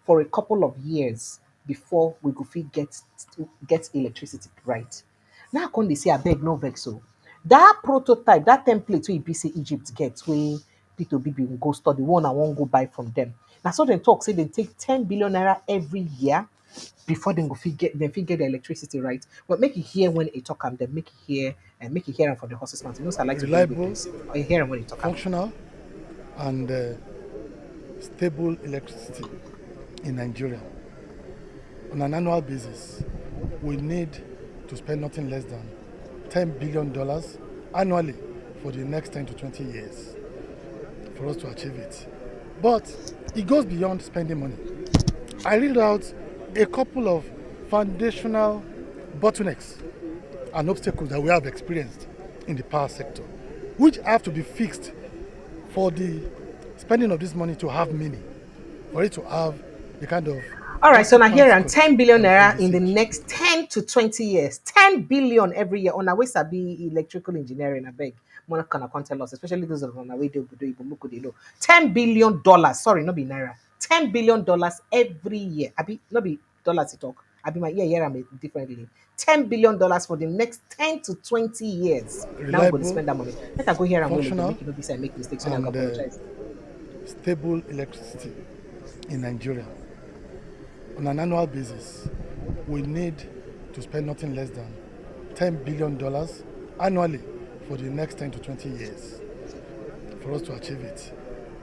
for a couple of years before we go fit get electricity right. Now come they say abeg no vex so. That prototype, that template wey be say Egypt get wey Peter Obi bin go store, the one I wan go buy from them. Na so dem talk say dem take 10 billion naira every year before dem fit get the electricity right. But make you hear when he talk am, then make you hear and make you hear am for the horse's mouth. You know, so I like to bring good reliable, news. Or you hear am when he talk am. functional, and stable electricity in Nigeria. On an annual basis, we need to spend nothing less than $10 billion annually for the next 10 to 20 years for us to achieve it. But it goes beyond spending money. I read out a couple of foundational bottlenecks and obstacles that we have experienced in the power sector, which have to be fixed for the spending of this money to have meaning, for it to have the kind of... All right, so now here I'm 10 billion naira in the next 10 to 20 years. 10 billion every year. On our way, Sabi electrical engineering, I beg. Mona can tell us, especially those of on our way, they know. $10 billion. Sorry, not be naira. $10 billion every year. Abi, not be dollars you talk. Abi, my ear, I'm differently. $10 billion for the next 10 to 20 years. Now we're going to spend that money. Let us go here and functional, make it say I make mistakes when I and apologize. stable electricity in Nigeria. On an annual basis, we need to spend nothing less than $10 billion annually for the next 10 to 20 years for us to achieve it.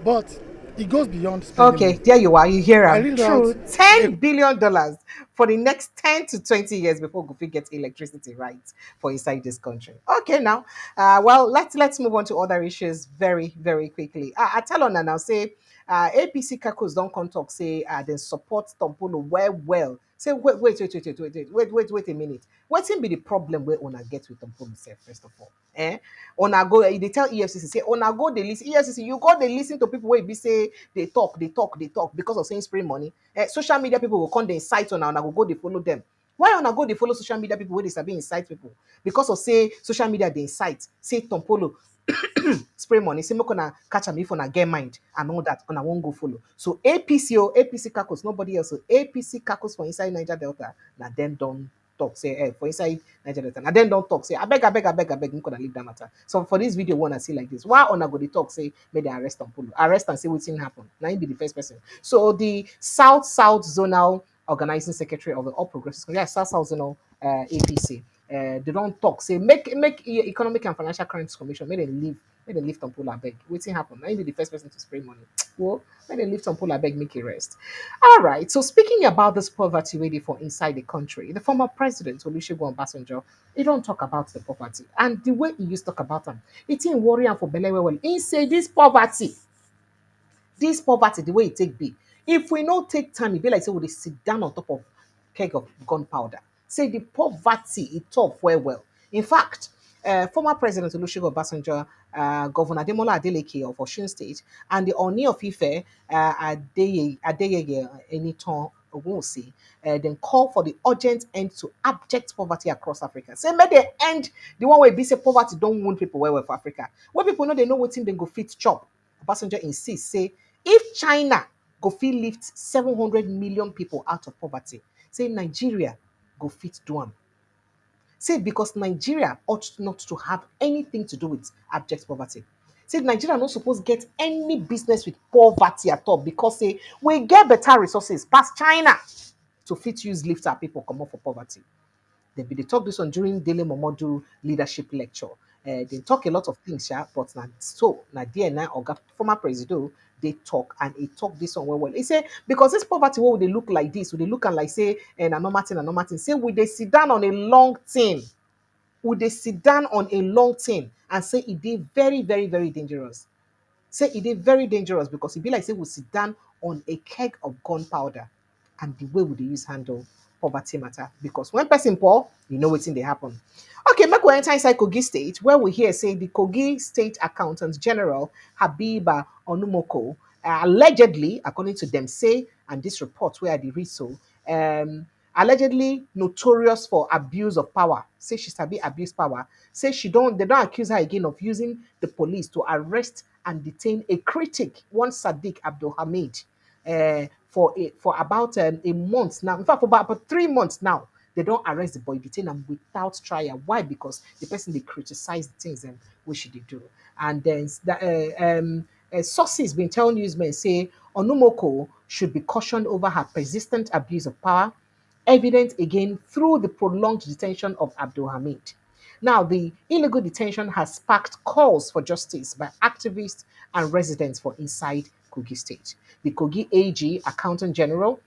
But it goes beyond spending Okay, money. there you are. You hear I him. read True. out $10 billion for the next 10 to 20 years before Goofy gets electricity right for inside this country. Okay, now, well, let's move on to other issues very, very quickly. I tell on and I'll say, APC caucus don't come talk say they support Tompolo well. Say wait a minute. What's be the problem where una get with Tompolo self first of all? Eh? Una go they tell EFCC say una go they listen EFCC you go they listen to people where be say they talk because of saying spray money. Social media people will come they incite una go they follow them. Why una go they follow social media people where they sabi incite people? Because of say social media they incite say Tompolo spray money say make una catch am if una get mind and all that una won't go follow. So APC caucus nobody else. So APC caucus for inside Niger Delta na them don't talk say for inside Niger Delta na them don't talk say abeg make una leave that matter. So for this video wanna see like this. Why una go dey talk say make they arrest Tompolo arrest and say wetin happen. Now him be the first person. So the South Zonal Organizing Secretary of the All Progressives Congress, South Zonal APC. They don't talk. Say make Economic and Financial Crimes Commission. Make them leave Tompolo abeg. Wetin happen? Now be the first person to spray money. Well, make them leave Tompolo abeg. Make it rest. All right. So speaking about this poverty wey dey for inside the country, the former president Olusegun Obasanjo, he don't talk about the poverty and the way he used to talk about them. It ain't worry am for belle well. He say this poverty, the way it take be, if we no take time, it be like say we dey sit down on top of keg of gunpowder. Say the poverty, it tough well. In fact, former President Olusegun Obasanjo, Governor Ademola Adeleke of Osun State, and the Oni of Ife, Adeyeye Enitan Ogunwusi, then call for the urgent end to abject poverty across Africa. Say make they end the one way be say poverty don't wound people well for Africa. When people know they know what thing they go fit chop. Obasanjo insists, say, if China go fit lift 700 million people out of poverty, say Nigeria go fit do am. Say because Nigeria ought not to have anything to do with abject poverty. Say Nigeria not supposed get any business with poverty at all because say we get better resources past China to fit use lift our people come up for poverty. They talk this one during Dele Momodu leadership lecture. They talk a lot of things, yeah, but now there now or former president they talk and he talk this one well. He say because this poverty, what would they look like this? Would they look and like say and a normal thing? Say would they sit down on a long thing? Would they sit down on a long thing and say it is very, very, very dangerous? Say it is very dangerous because it be like say we sit down on a keg of gunpowder and the way would they use handle poverty matter because when person poor, you know what's in they happen. Okay, make we enter inside Kogi State where we hear say the Kogi State Accountant General Habiba Onumoko allegedly, according to them, say and this report where the read so, allegedly notorious for abuse of power. Say she sabi abuse power. Say they don't accuse her again of using the police to arrest and detain a critic, one Sadiq Abdul Hamid, for about a month now. In fact, for about 3 months now, they don't arrest the boy, detain him without trial. Why? Because the person they criticize the things and what should they do? And then sources been telling newsmen say Onumoko should be cautioned over her persistent abuse of power, evident again through the prolonged detention of Abdul Hamid. Now, the illegal detention has sparked calls for justice by activists and residents for inside Kogi State. The Kogi AG, Accountant General,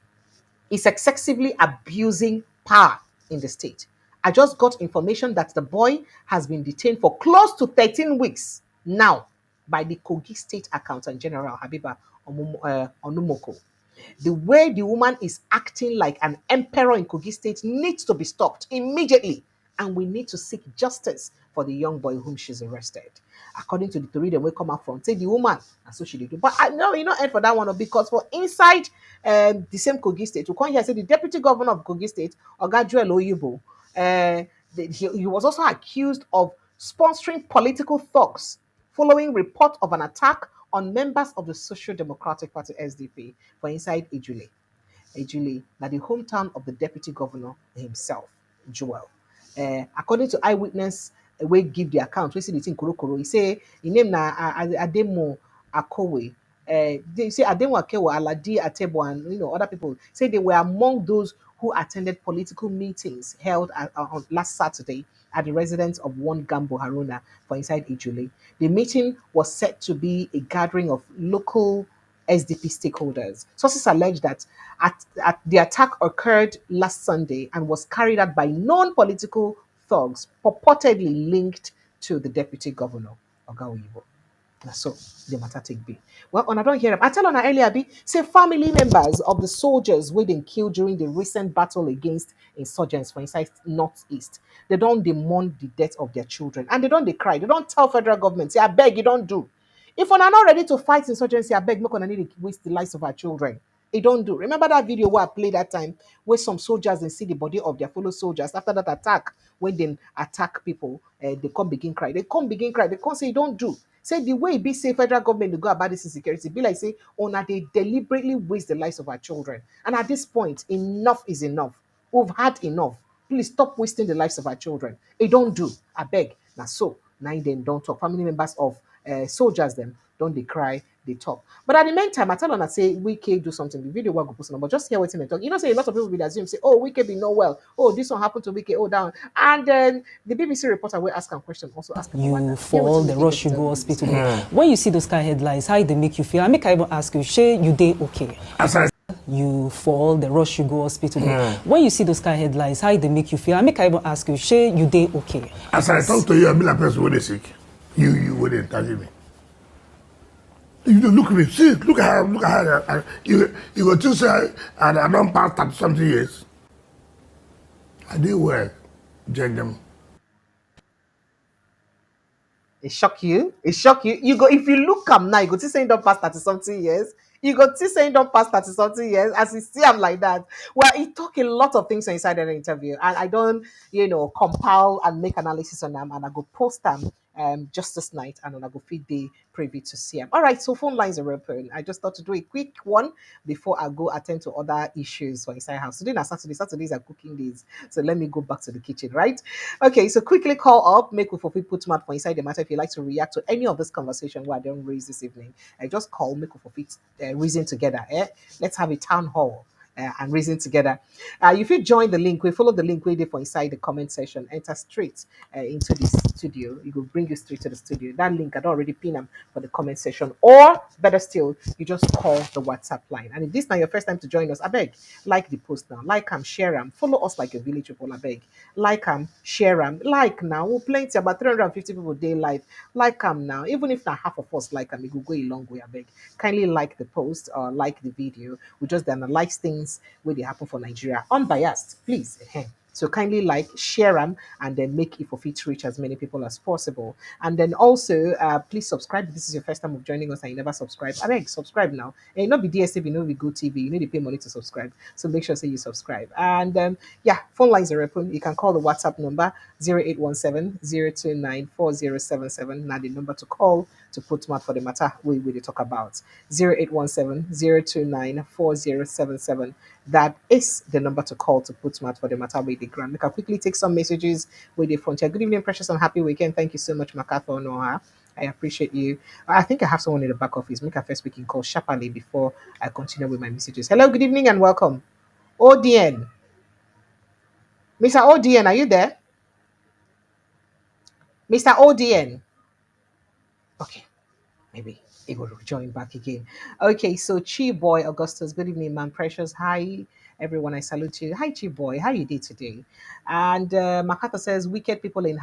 is excessively abusing power in the state. I just got information that the boy has been detained for close to 13 weeks now by the Kogi State Accountant General, Habiba Onumoko. The way the woman is acting like an emperor in Kogi State needs to be stopped immediately. And we need to seek justice for the young boy whom she's arrested. According to the story that will come out from, say the woman, and so she did. But I know you know end for that one because for inside the same Kogi State, we come here say the deputy governor of Kogi State, Oga Joel Oyibo, he was also accused of sponsoring political thugs following report of an attack on members of the Social Democratic Party SDP for inside Ejule. Ejule, now the hometown of the deputy governor himself, Joel. According to eyewitness, we give the account. We see the thing Korokoro. He say his name na Ademo Akowe. They say Ademo Akewo, Aladi Atebo, and other people say they were among those who attended political meetings held on last Saturday at the residence of one Gambo Haruna for inside Ijule. The meeting was said to be a gathering of local SDP stakeholders. Sources allege that the attack occurred last Sunday and was carried out by non-political thugs purportedly linked to the deputy governor, Oga Oyibo. Na so the matter take be. Well, I don't hear am. I tell on earlier be say family members of the soldiers wey dem kill during the recent battle against insurgents for inside northeast. They don't mourn the death of their children and they don't dey cry. They don't tell federal government say abeg you don't do. If una not ready to fight insurgency, abeg make una need to waste the lives of our children. They don't do. Remember that video where I played that time where some soldiers they see the body of their fellow soldiers after that attack when they attack people, they come begin cry. They come begin cry. They come say don't do. Say the way be say federal government to go about this insecurity, be like say, oh, now they deliberately waste the lives of our children. And at this point, enough is enough. We've had enough. Please stop wasting the lives of our children. They don't do. I beg. Now so, now them don't talk. Family members of soldiers them don't they cry, they talk. But at the meantime, I tell them I say we can do something. The video will go post on, but just hear what they talk. You know, say a lot of people will assume say, oh, we can be no well. Oh, this one happened to Wike. Oh, down. And then the BBC reporter will ask a question, also ask about You that. fall, the rush you go hospital. When you see those kind of headlines, how they make you feel? I make I even ask you, Shay, you day okay? You fall, the rush you go hospital. When you see those kind of headlines, how they make you feel? I make I even ask you, Shay, you day okay? As I talk to you, I be like person when they sick. You wouldn't touch me. You don't look at me, see, look at her, look at her. You go to say, and I don't pass 30 something years. I did work, gentlemen. It shock you. It shock you. You go if you look am now, you go to saying don't pass 30 something years. You go to saying don't pass 30 something years. As you see, I'm like that. Well, he talk a lot of things inside an interview, and I don't, compile and make analysis on them, and I go post them just this night, and then I go feed the privy to see them. All right, so phone lines are open. I just thought to do a quick one before I go attend to other issues for inside house. Today na Saturday. Saturdays are cooking days, so let me go back to the kitchen, right? Okay, so quickly call up, make we for people put mouth for inside the matter. If you like to react to any of this conversation where I don't raise this evening, I just call, make we for fit reason together. Let's have a town hall. And reason together. If you join the link, we follow the link waiting for inside the comment section, enter straight into the studio. It will bring you straight to the studio. That link, I'd already pin them for the comment section. Or better still, you just call the WhatsApp line. And if this now your first time to join us, I beg, like the post now, like them, share them, follow us like a village people, I beg. Like them, share them, like now. We'll plenty about 350 people day live. Like them now. Even if not half of us like them, it will go a long way, I beg. Kindly like the post or like the video. We just analyze things where they happen for Nigeria. Unbiased, please. So kindly like, share them, and then make it for fit to reach as many people as possible. And then also, please subscribe. If this is your first time of joining us and you never subscribe, I beg, subscribe now. And not be DSTV, not be Go TV. You need to pay money to subscribe. So make sure say you subscribe. And yeah, phone lines are open. You can call the WhatsApp number 0817-029-4077. Now the number to call to put mouth for the matter we will talk about. 0817-029-4077. That is the number to call to put mouth for the matter with the grant. Make I quickly take some messages with the frontier. Good evening, precious and happy weekend. Thank you so much, MacArthur Noah. I appreciate you. I think I have someone in the back office. Make a first speaking call sharply before I continue with my messages. Hello, good evening and welcome. ODN. Mr. ODN, are you there? Mr. ODN. Okay, maybe it will join back again. Okay, so Chi Boy Augustus, good evening, man. Precious, hi everyone. I salute you. Hi, Chi Boy. How you did today? And Makata says, wicked people in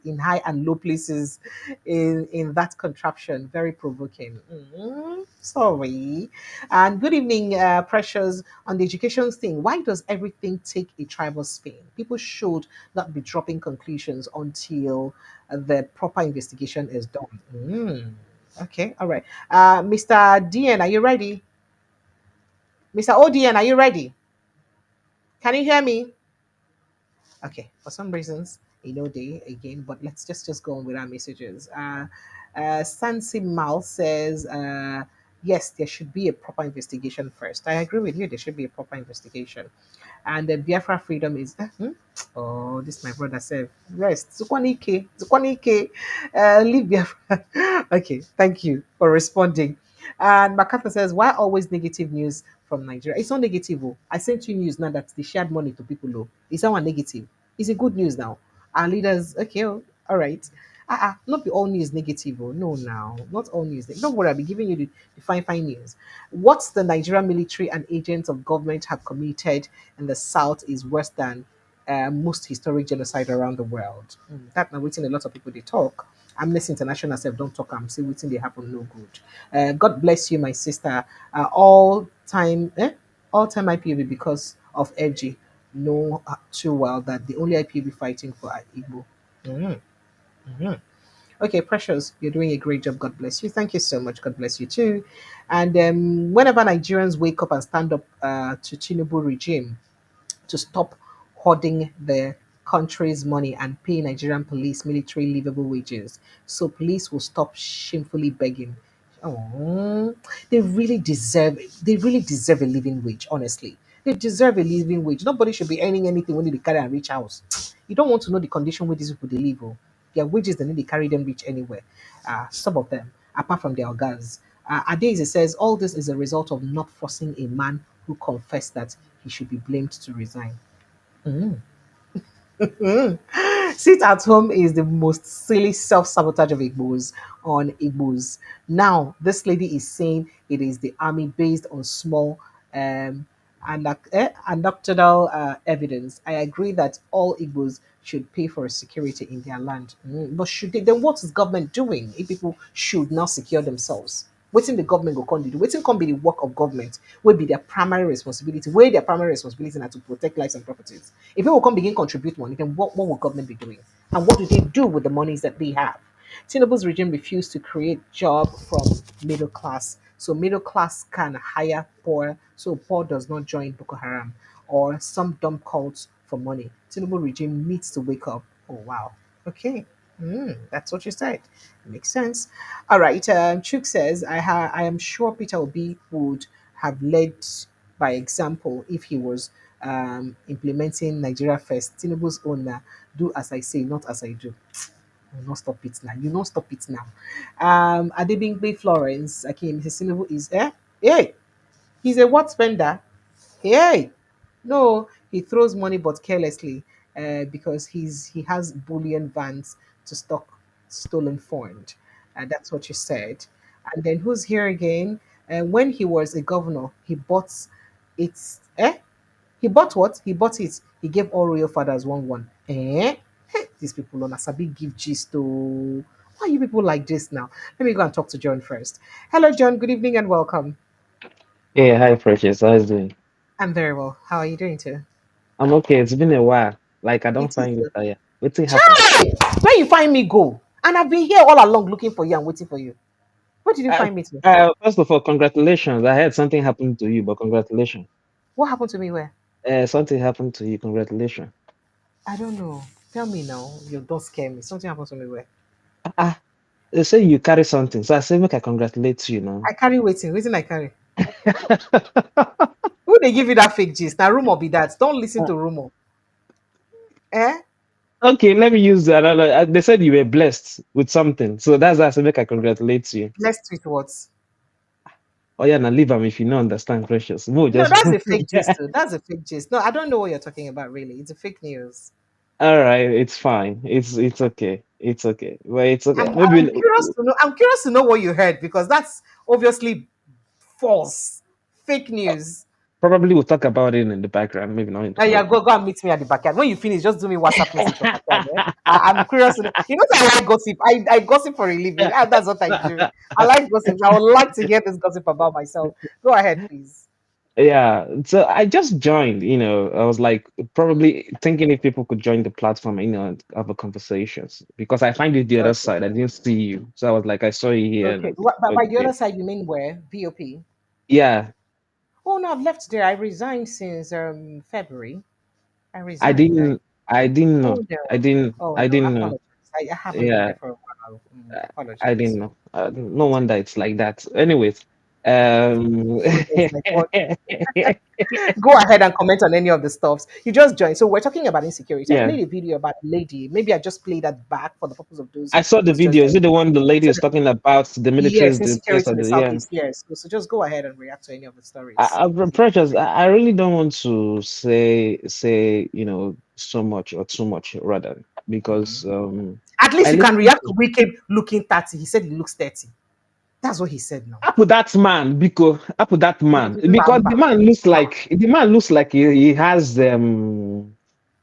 in high and low places, in that contraption. Very provoking. Sorry. And good evening, Precious. On the education thing, why does everything take a tribal spin? People should not be dropping conclusions until the proper investigation is done. Okay, all right. Mr. DN, are you ready? Mr. ODN, are you ready? Can you hear me? Okay, for some reasons, they again, but let's just go on with our messages. Sansi Mal says, yes, there should be a proper investigation first. I agree with you, there should be a proper investigation. And the Biafra freedom is, oh, this my brother said, rest. Zukwanike, Zukwanike, leave Biafra. Okay, thank you for responding. And MacArthur says, why always negative news from Nigeria? It's not negative. Oh. I sent you news now that they shared money to people. Oh. It's not negative. It's a good news now. Our leaders, okay, oh, all right. Not be all news negative. Oh. No, now. Not all news. Don't worry, I'll be giving you the fine news. What the Nigerian military and agents of government have committed in the south is worse than most historic genocide around the world. That now waiting a lot of people they talk. Amnesty International self don't talk. I'm saying waiting they happen no good. God bless you, my sister. All time IPOB because of FG know too well that the only IPOB fighting for are Igbo. Mhm. Okay, Precious, you're doing a great job. God bless you. Thank you so much. God bless you too. And whenever Nigerians wake up and stand up to Tinubu regime, to stop hoarding the country's money and pay Nigerian police military livable wages. So police will stop shamefully begging. Oh, they really deserve a living wage, honestly. They deserve a living wage. Nobody should be earning anything when they carry and reach house. You don't want to know the condition where these people they live. Oh. Their wages they need to carry them reach anywhere. Some of them, apart from their organs. Adeze says all this is a result of not forcing a man who confessed that he should be blamed to resign. Sit at home is the most silly self-sabotage of Igbos on Igbos. Now, this lady is saying it is the army based on small anecdotal evidence. I agree that all Igbos should pay for security in their land. But should they? Then what is government doing if people should now secure themselves? Wetin the government go come dey do? Wetin come be the work of government wey be their primary responsibility? Wey their primary responsibility na to protect lives and properties. If people come begin contribute money, then what will government be doing? And what do they do with the monies that they have? Tinubu's regime refused to create job from middle class. So middle class can hire poor, so poor does not join Boko Haram or some dumb cults for money. Tinubu regime needs to wake up. Oh wow. Okay. That's what you said. Makes sense. All right. Chuk says, I am sure Peter Obi would have led by example if he was implementing Nigeria first. Tinubu's owner, do as I say, not as I do. You not stop it now. You not stop it now. Adebingbe Florence, okay, Mrs. Tinubu is hey, he's a what spender? Hey, no, he throws money but carelessly because he has bullion vans to stock stolen fund. That's what you said. And then who's here again? When he was a governor, he bought it. He bought what? He bought it. He gave all royal fathers one. These people on Asabi give gist to. Why are you people like this now? Let me go and talk to John first. Hello, John. Good evening and welcome. Hey, hi, Precious. How's it doing? I'm very well. How are you doing too? I'm okay. It's been a while. Like, I don't It is. find you tired. What's happened? Chai! Where you find me go? And I've been here all along looking for you and waiting for you. Where did you find me to? First of all, congratulations. I heard something happened to you, but congratulations. What happened to me where? Something happened to you. Congratulations. I don't know. Tell me now. You don't scare me. Something happened to me where? Ah, they say you carry something. So I say, make I congratulate you now. I carry waiting. Waiting I carry. Who they give you that fake gist? Now rumor be that. Don't listen to rumor. Eh? Okay, let me use that. They said you were blessed with something. So that's why I said, make I congratulate you. Blessed with what? Oh, yeah, now leave them if you don't understand, Precious. No, No, just. that's a fake gist too. That's a fake gist. No, I don't know what you're talking about really. It's a fake news. All right, it's fine. It's okay. It's okay. Well, it's okay. I'm Maybe curious to know. I'm curious to know what you heard because that's obviously false, fake news. probably we'll talk about it in the background. Maybe not in the Yeah, front. go and meet me at the backyard. When you finish, just do me WhatsApp message for backyard. Eh? I'm curious to know. You know that I like gossip. I gossip for a living. That's what I do. I like gossip. I would like to hear this gossip about myself. Go ahead, please. Yeah, so I just joined, I was like probably thinking if people could join the platform, and have a conversations because I find it the other Okay. side. I didn't see you. So I was like, I saw you here and I Okay. just But by the okay. other side, you mean where? VOP? Yeah, Oh no, I've left there. I resigned since February. I I resigned. didn't I didn't know. Oh no. I didn't Oh I no, didn't know. apologies. I haven't been Yeah, there for a while. I Apologies. didn't know. No wonder it's like that. Anyways, um So there's like what go ahead and comment on any of the stuffs. You just joined. So we're talking about insecurity. I yeah. played a video about a lady. Maybe I just played that back for the purpose of those I saw the who's just video. Is joined. it the one the lady So is talking about the military yes, is the place insecurity in of the the yeah. southeast. Yes. So just go ahead and react to any of the stories. Precious, I really don't want to say so much or too much rather. because At least I you can listened react to to Wike looking 30. He said he looks 30. That's what he said now. up with that man because up with that man because the man looks like he has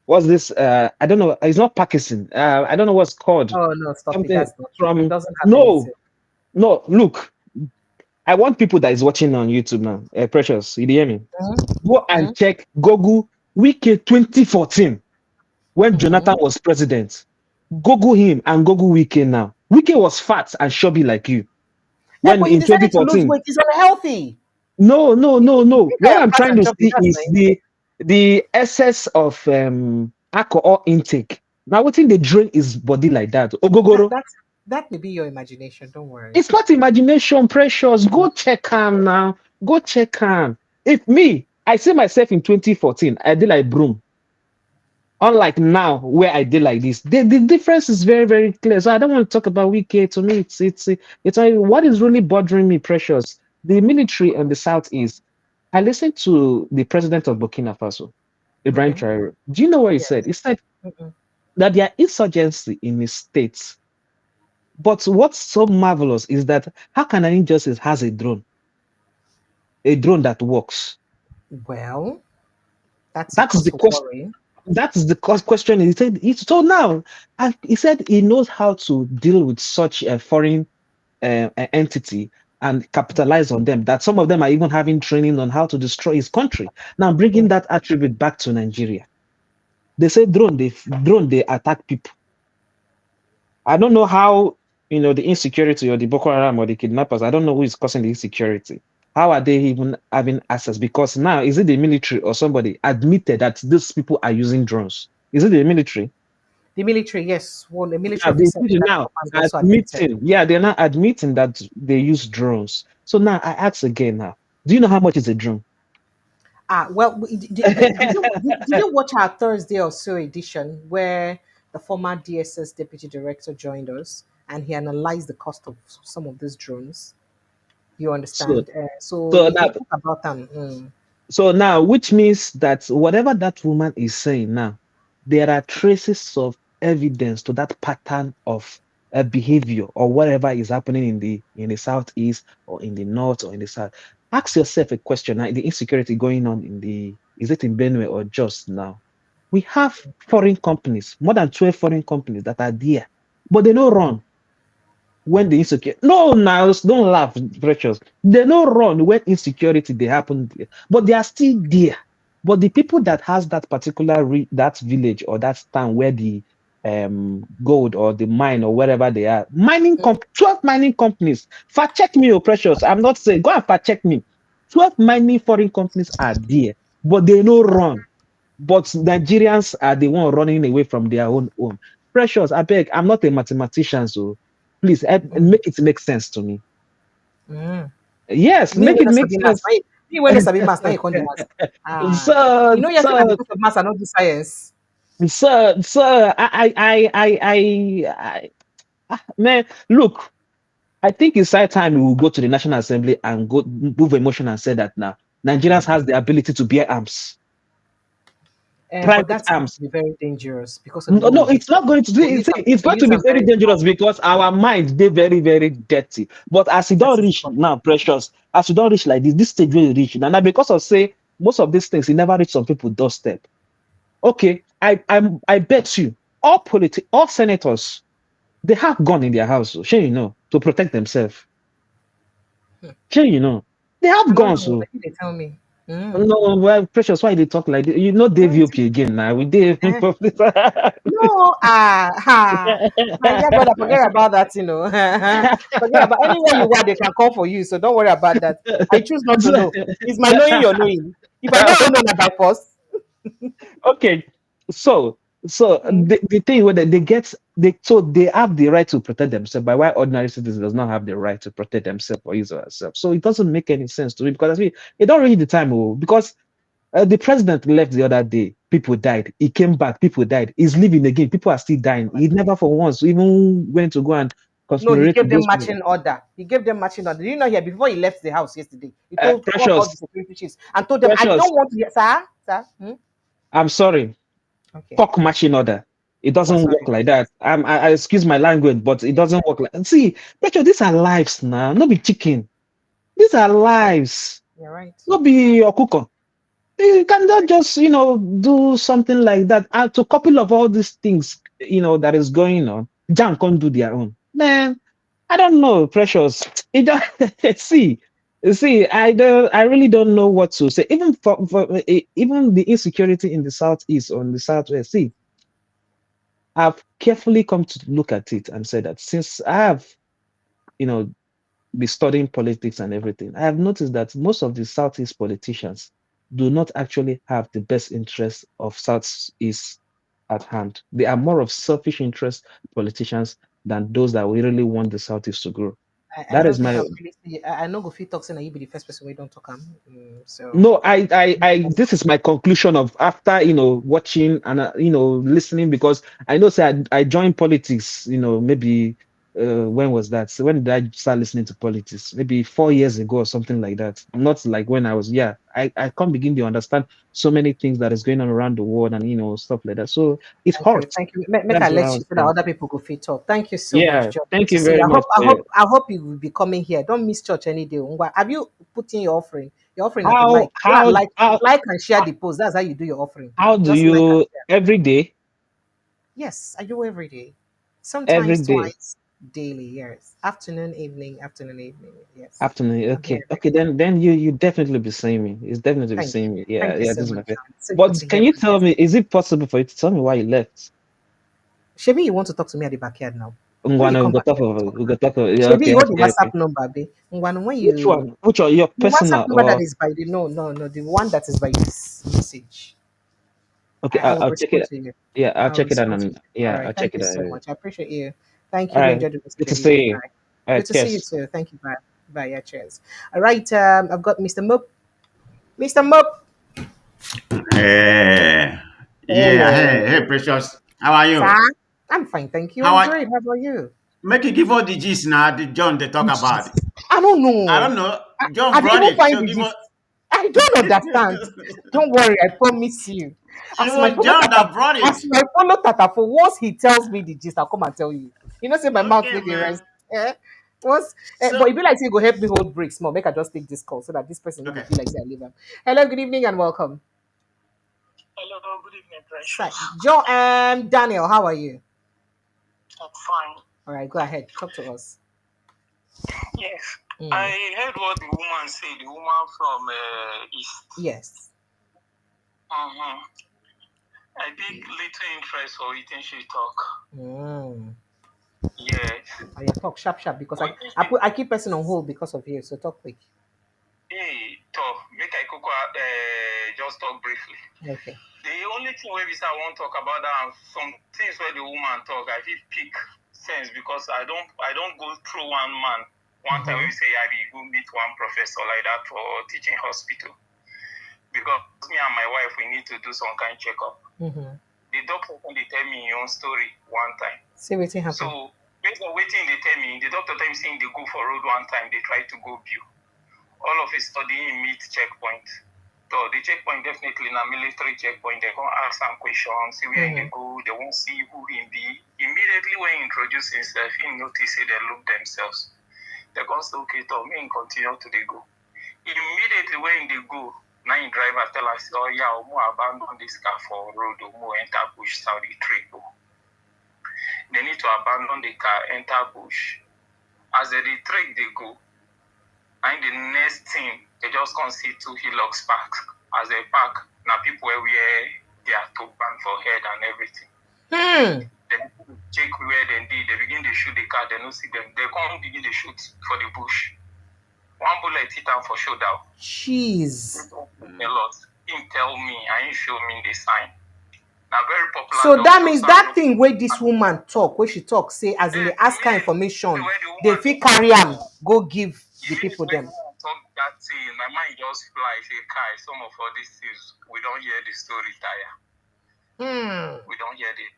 what's this I don't know, it's not Parkinson, I don't know what's called, Oh no, stop it. something That's not true. He from doesn't have no anything. look, I want people that is watching on YouTube now, Precious, you hear me? Go and check Google Wike 2014 when Jonathan was president. Google him and Google Wike now. Wike was fat and chubby like you Yeah, when but he in decided to lose 2014. weight. He's unhealthy. No. You think I What am I'm fat trying and to chubby? see That's is nice. the excess of alcohol intake. Now, what in the drain is body like that? That, Ogogoro. that, that may be your imagination. Don't worry. It's not imagination, Precious. Go check him now. Go check him. If me, I see myself in 2014, I did like broom. Unlike now, where I did like this, the difference is very, very clear. So I don't want to talk about Wike. To me, it's what is really bothering me, Precious. The military and the southeast. I listened to the president of Burkina Faso, Ibrahim Okay. Traore. Do you know what he said? Yes. He said Mm-mm. that there are insurgency in his states. But what's so marvelous is that how can an injustice has a drone that works? Well, that's a That's cause the for question. worry. That's the question. He said so now. And he said he knows how to deal with such a foreign entity and capitalize on them. That some of them are even having training on how to destroy his country. Now bringing that attribute back to Nigeria. They say drone they attack people. I don't know how, the insecurity or the Boko Haram or the kidnappers. I don't know who is causing the insecurity. How are they even having access? Because now, is it the military or somebody admitted that these people are using drones? Is it the military? The military, yes. Well, the Now, military the officer in military that now command also admitted. admitting, yeah, they're not admitting that they use drones. So now I ask again now, do you know how much is a drone? Well, did you watch our Thursday or so edition where the former DSS deputy director joined us and he analyzed the cost of some of these drones? You So, understand? So so he now, talked about them. which means that whatever that woman is saying now, there are traces of evidence to that pattern of behavior or whatever is happening in the southeast or in the north or in the south. Ask yourself a question: the insecurity going on is it in Benue or just now? We have foreign companies, more than 12 foreign companies that are there, but they don't run when the insecurity. No, now don't laugh, precious. They don't run when insecurity they happen, but they are still there. But the people that has that particular that village or that town where the gold or the mine or wherever they are, 12 mining companies. Fact check me, oh precious. I'm not saying go and fact check me. 12 mining foreign companies are there, but they don't run. But Nigerians are the one running away from their own home. Precious, I beg, I'm not a mathematician, so please make it make sense to me. Mm. Yes, Me make when it no make sabi maths. sense. Me when no sabi maths, now you come the maths. You So, know, you're saying so, because of maths, I not do science. man, look, I think it's high time we will go to the National Assembly and go move a motion and say that now Nigerians has the ability to bear arms, But private that's going arms. to be very dangerous because of the No, way we no, use it's not going to we be. use them, It's we going use to be them very very dangerous wrong. because our minds they very, very dirty. But as you That don't is the reach problem. now, precious, as you don't reach like this stage will reach. And now because of say most of these things, it never reach some people doorstep. Okay, I bet you all senators, they have gun in their house. Sure, to protect themselves. Sure, they I have don't guns. know. So Like they tell me. Mm. no, well, precious. Why they talk like this? Dave Don't Yopi again now. We did. eh. No, my dear brother, forget about that, forget about anywhere you are, they can call for you. So don't worry about that. I choose not to know. It's my knowing your knowing. If I know, I know that by force. Okay, so the thing where they get so they have the right to protect themselves, by why ordinary citizens does not have the right to protect themselves or his or herself. So it doesn't make any sense to me because I mean it don't reach the time because the president left the other day, people died. He came back, people died. He's living again, people are still dying. He never for once even went to go and No, he conspirate gave with them those people. matching order. He gave them matching order. Did you know here before he left the house yesterday? He called all the Precious, security chiefs and told them, I precious. don't want to hear, sir. I'm sorry. Okay. Fuck matching order. It doesn't work like that. I excuse my language, but it doesn't work like. See, Pecho, these are lives now. Not be chicken. These are lives. You're right. Not be okuko. You cannot just, do something like that. And to couple of all these things, that is going on, Jam can't do their own. Man, I don't know, Precious. It don't, see, I really don't know what to say. Even even the insecurity in the southeast or in the southwest. See, I've carefully come to look at it and say that since I have, been studying politics and everything, I have noticed that most of the southeast politicians do not actually have the best interests of southeast at hand. They are more of selfish interest politicians than those that really want the southeast to grow. I That don't is think my I'm really see. I know go fit talk saying that you be the first person we don't talk so no. I this is my conclusion of after watching and listening, because I know say I joined politics. Maybe when was that? So when did I start listening to politics? Maybe 4 years ago or something like that. Not like when I was. Yeah, I can't begin to understand so many things that is going on around the world and stuff like that. So it thank you. hurts. Thank you. Make I That's what I let you was so that saying. other people go fit talk. Thank you so much, Yeah, John. Good thank to you see very you. I much. hope I hope I hope you will be coming here. Don't miss church any day. Ngwa, have you put in your offering? Your offering at the How mic. Go and how how like and share the post. That's how you do your offering. how do Just like and you share. every day? Yes, I do every day. Every Sometimes day. twice daily, yes. Afternoon, evening, yes. Afternoon. I'm here Okay. every Okay. day. Then you definitely be seeing me. It's definitely be Thank you. seeing me. Yeah. Thank you Yeah. so This is much, my face. John. So good But to hear can you from you. tell me? Is it possible for you to tell me why you left? Shebi, you want to talk to me at the backyard now? When you Ngwana, we come go back talk here, we'll of talk. we go talk of. Yeah. Shebi, Okay. you hold the Okay. WhatsApp Okay. number, babe. When Which you one? Which one? Your the WhatsApp personal number that or is by the no, the one that is by this message. okay? I will I'll check respond it. to you. Yeah. I'll I'll check it out. respond to you. All Yeah. right. I'll Thank check it you out. so much. I appreciate you. Thank All you. right. Enjoy the rest Good of to your see evening. you. Bye. All Good right. to see you Cheers. too. Thank you. Bye. Bye. Yeah, cheers. All right. I've got Mr. Mup. Mr. Mup. Hey, yeah, Hello. hey, Precious. How are Sir? you? I'm fine. Thank you. How I'm are great. How about you? make you give all the gist now, the John they talk about. I don't I know. don't know. I, John I didn't brought even it. find So the give us gist. I don't understand. Don't worry, I promise you. it As my was follow John tata, that brought it. as my follow tata, for once he tells me the gist, I'll come and tell you. You know, say my mouth Okay, need the man. rest. Once, So but it be like say you go help me hold breaks more. Make I just take this call so that this person don't go okay. feel like say I leave him. Hello, good evening and welcome. Hello, good evening, Sir, Precious. Joe and Daniel, how are you? I'm fine. All right, go ahead, talk to us. Yes, Mm, I heard what the woman said, the woman from East. yes. Mm-hmm. I take little interest for it and she talk. Mm. Yes. Oh, yeah, talk sharp because What is I it? put I keep person on hold because of you. So talk quick. Hey, talk. Make I cook, just talk briefly. Okay. The only thing where we say I want to talk about that, some things where the woman talk, I feel pick sense because I don't go through one man. One time we say I will go meet one professor like that for teaching hospital. Because me and my wife, we need to do some kind of checkup. Mm-hmm. The doctor only tell me your own story one time. See what happened. So based on waiting they tell me, the doctor tell me saying they go for road one time, they try to go view. All of his studying meet checkpoint. So the checkpoint definitely in a military checkpoint, they can ask some questions, see where they go, they won't see who he be. Immediately when he introduce himself, he notice they look themselves. They go say, okay, so me continue to they go. Immediately when they go, now the driver tell us, oh yeah, Omo abandon this car for road, Omo enter bush, Saudi trade. They need to abandon the car, enter bush. As they trek, they go. And the next thing, they just come see two hillocks park. As they park, now people wear their turban for head and everything. They check where they did. They begin to shoot the car. They don't see them. They come begin to shoot for the bush. One bullet hit him for shoulder. Jeez. A lot. Him tell me, and he show me the sign. Now very popular. So that means that thing where this woman talk, where she talk, say as in they ask her information, they feel carry am, go give the people them. Talk that thing, my mind just fly. Say, Kai, some of all these things, we don't hear the story tire. We don't hear it.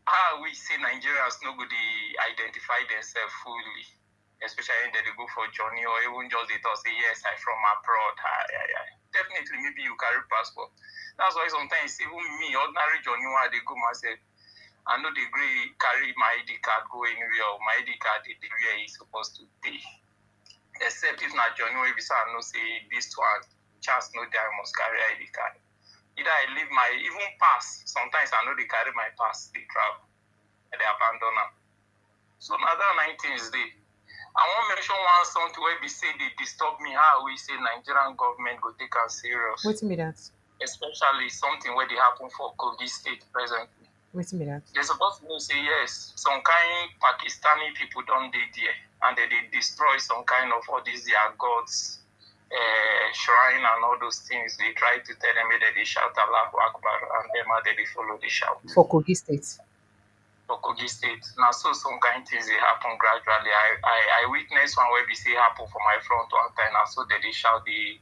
How we see Nigerians nobody identify themselves fully, especially when they go for journey or even just they talk say yes, I from abroad. definitely maybe you carry passport. That's why sometimes even me, ordinary Johnny, when they go myself, I know they agree carry my ID card go anywhere, or my ID card is where it's supposed to be. Except if not Johnny, we say I know say this one chance no day I must carry ID card. Either I leave my even pass. Sometimes I know they carry my pass, they travel, and they abandon them. So another 19 is there. I want to mention one something where we say they disturb me. How we say Nigerian government go take us serious. Wait a minute. Especially something where they happen for Kogi State presently. Wait a minute. They're supposed to say yes. Some kind Pakistani people don't dey there, and they destroy some kind of all these their gods, shrine and all those things. They try to tell them that they shout Allahu Akbar, and them they follow the shout. For Kogi State. For Kogi State. Now, so some kind of things they happen gradually. I witnessed one where we see happen for my front one time, and so they shout, they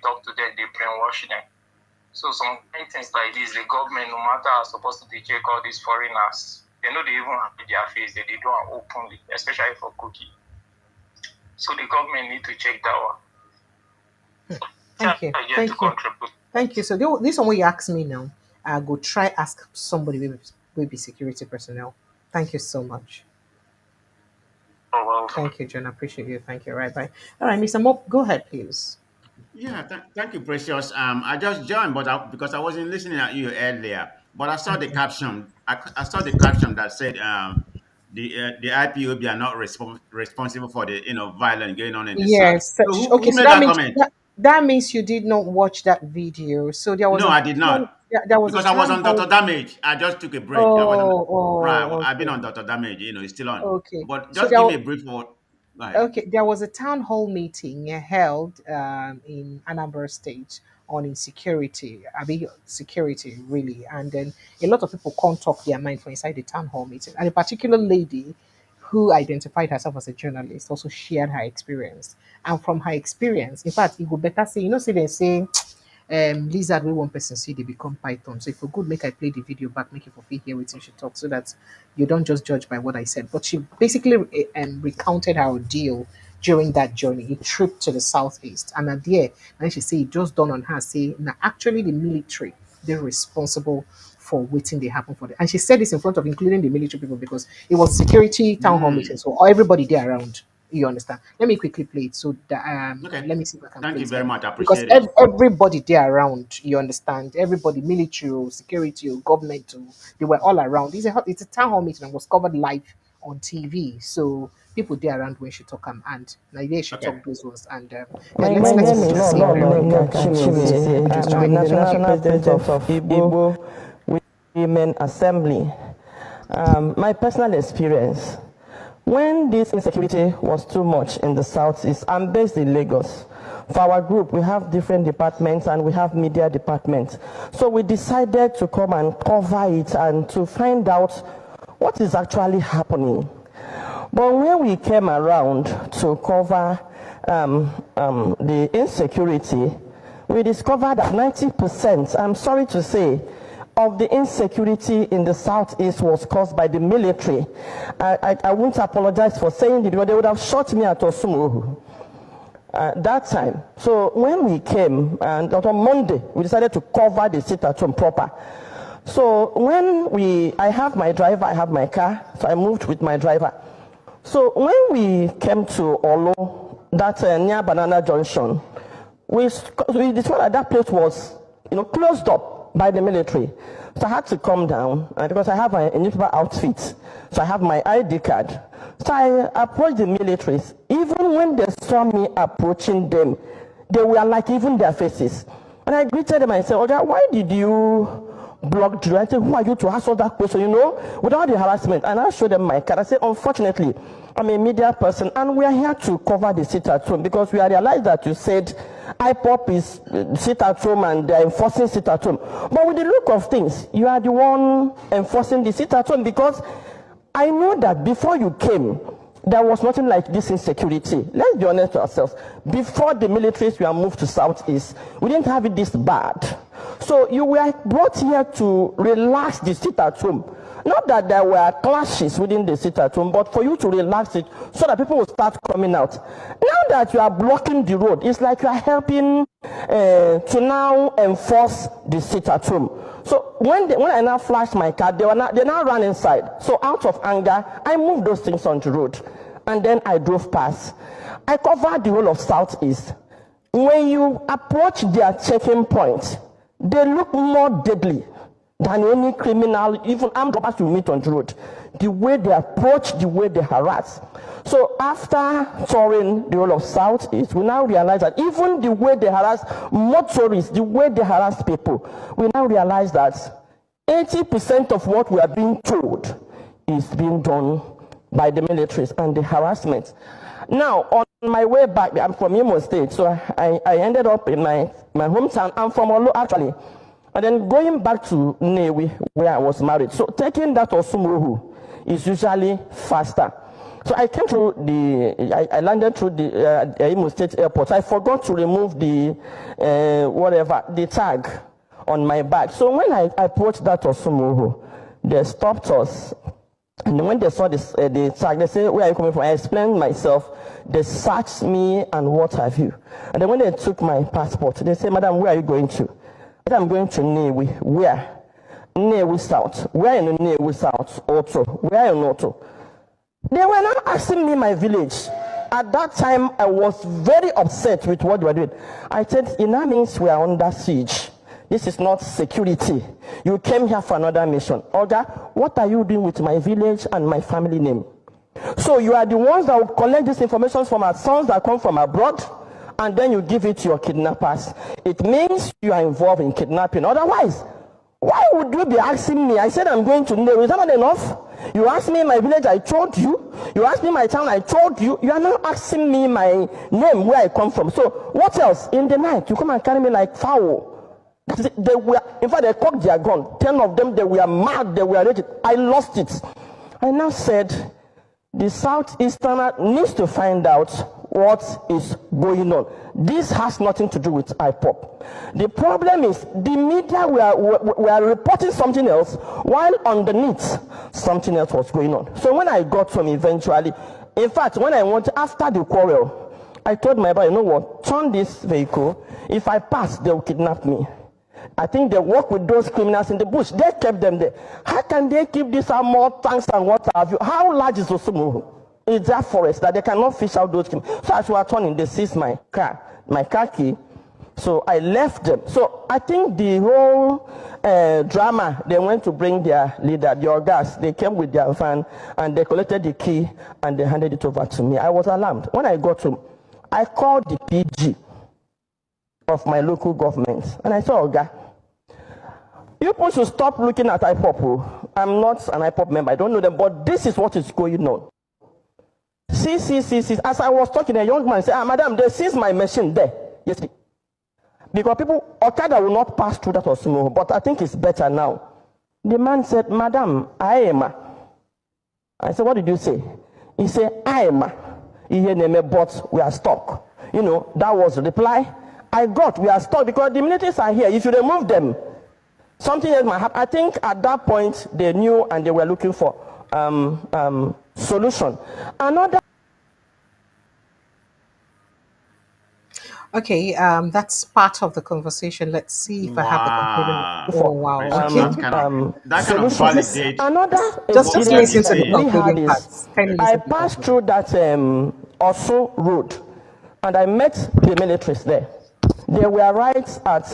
talk to them, they brainwash them. So some kind of things like this, the government, no matter how supposed to check all these foreigners, they know they even have their face, they do it openly, especially for Kogi. So the government need to check that one. Thank you. Thank you. Thank you. So this one what you ask me now, I go try ask somebody will be security personnel. Thank you so much. Oh, well. Thank you, John. I appreciate you. Thank you. Right, bye. All right, Mr. Mop, go ahead, please. Yeah, thank you, Precious. I just joined, but because I wasn't listening at you earlier, but I saw the caption. I saw the caption that said the IPOB are not responsible for the violence going on in the Yes. south. So Okay. who So made that that means comment? that means you did not watch that video. So there was No, I did not. There was Because I was on Dr. Damage. I just took a break. I've been on Dr. Damage. It's still on. Okay. But So just give me a brief word. Okay, there was a town hall meeting held in Anambra State on insecurity. Security really, and then a lot of people can't talk their mind for inside the town hall meeting. And a particular lady who identified herself as a journalist also shared her experience. And from her experience, in fact, it would better say, say they say lizard wey one person see they become python. So if for good make I play the video back, make it for free hear wetin she talk, so that you don't just judge by what I said. But she basically recounted her ordeal during that journey, a trip to the southeast. And at there, and she say it just dawned on her, say now actually the military they're responsible for waiting they happen for them. And she said this in front of including the military people because it was security town hall meeting, so everybody there around. You understand? Let me quickly play it. So that Okay. let me see if I can. Thank play you it very again. much. I Because appreciate it. everybody there around. You understand? Everybody, military, or security, or government, or they were all around. It's a town hall meeting and was covered live on TV. So people there around when she talk and Nigeria she talk those ones and My name is Nneka Chimese. I'm the national president of Igbo Women Assembly. My personal experience. When this insecurity was too much in the southeast, I'm based in Lagos. For our group, we have different departments and we have media departments. So we decided to come and cover it and to find out what is actually happening. But when we came around to cover the insecurity, we discovered that 90%, I'm sorry to say, of the insecurity in the southeast was caused by the military. I won't apologize for saying it, but they would have shot me at Osumu that time. So when we came, and on Monday, we decided to cover the sit-at-home proper. So when I have my driver, I have my car, so I moved with my driver. So when we came to Olo, that near Banana Junction, we discovered that place was closed up by the military. So I had to come down because I have a newspaper outfit. So I have my ID card. So I approached the militaries. Even when they saw me approaching them, they were like even their faces. And I greeted them and I said, Oja, why did you block the I said, who are you to ask all that question, without the harassment? And I showed them my card. I said, unfortunately, I'm a media person and we are here to cover the sit-at-home because we realized that you said IPOB is sit-at-home and they're enforcing sit-at-home. But with the look of things, you are the one enforcing the sit-at-home because I know that before you came, there was nothing like this insecurity. Let's be honest to ourselves. Before the militaries were moved to Southeast, we didn't have it this bad. So you were brought here to relax the sit-at-home. Not that there were clashes within the sit-at-home, but for you to relax it so that people will start coming out. Now that you are blocking the road, it's like you are helping to now enforce the sit-at-home. So when I now flashed my car, they now ran inside. So out of anger, I moved those things on the road. And then I drove past. I covered the whole of Southeast. When you approach their checking point, they look more deadly than any criminal, even armed robbers you meet on the road. The way they approach, the way they harass. So after touring the whole of Southeast, we now realize that even the way they harass motorists, the way they harass people, we now realize that 80% of what we are being told is being done by the militaries and the harassment. Now, on my way back, I'm from Imo State, so I ended up in my hometown. I'm from Olo, actually. And then going back to Nnewi, where I was married. So taking that Osumuruhu is usually faster. So I came through I landed through the Imo State airport. I forgot to remove the tag on my bag. So when I approached that Osumuruhu, they stopped us. And when they saw this, the tag, they said, "Where are you coming from?" I explained myself. They searched me and what have you. And then when they took my passport, they said, "Madam, where are you going to?" I said, "I'm going to Nnewi." "Where?" "Nnewi South." "Where in Nnewi South?" "Oto." "Where in Oto?" They were now asking me my village. At that time, I was very upset with what they were doing. I said, "It now means we are under siege. This is not security. You came here for another mission. Oga, what are you doing with my village and my family name? So you are the ones that will collect this information from our sons that come from abroad, and then you give it to your kidnappers. It means you are involved in kidnapping. Otherwise, why would you be asking me?" I said, "I'm going to Nnewi." Is that not enough? You asked me my village, I told you. You asked me my town, I told you. You are now asking me my name, where I come from. So what else? In the night, you come and carry me like fowl. They were, in fact, they cocked their gun. 10 of them, they were mad, they were ready. I lost it. I now said, the Southeasterner needs to find out what is going on. This has nothing to do with IPOB. The problem is the media were reporting something else, while underneath something else was going on. So when I got home eventually, in fact, when I went after the quarrel, I told my brother, "You know what, turn this vehicle. If I pass, they will kidnap me." I think they work with those criminals in the bush. They kept them there. How can they keep these armor tanks and what have you? How large is Osumuruhu? It's that forest that they cannot fish out those criminals. So as we were turning, they seized my car key. So I left them. So I think the whole drama, they went to bring their leader, the Ogas. They came with their van and they collected the key and they handed it over to me. I was alarmed. When I got home, I called the PG of my local government and I said, "Oga, you people should stop looking at IPOB. I'm not an IPOB member. I don't know them, but this is what is going on. See. As I was talking, a young man said, "Madam, they seized my machine there yesterday." Because people, Okada will not pass through that Osumuruhu, but I think it's better now. The man said, "Madam, I am." I said, "What did you say?" He said, "I am. But we are stuck." You know, that was the reply I got. We are stuck because the militaries are here. If you remove them, something else might happen. I think at that point they knew and they were looking for solution. Another. Okay, that's part of the conversation. Let's see if I have the concluding. Oh wow! Okay. That kind of validates. Another. Just listen to the concluding parts. I passed through that Osu road, and I met the militaries there. They were right at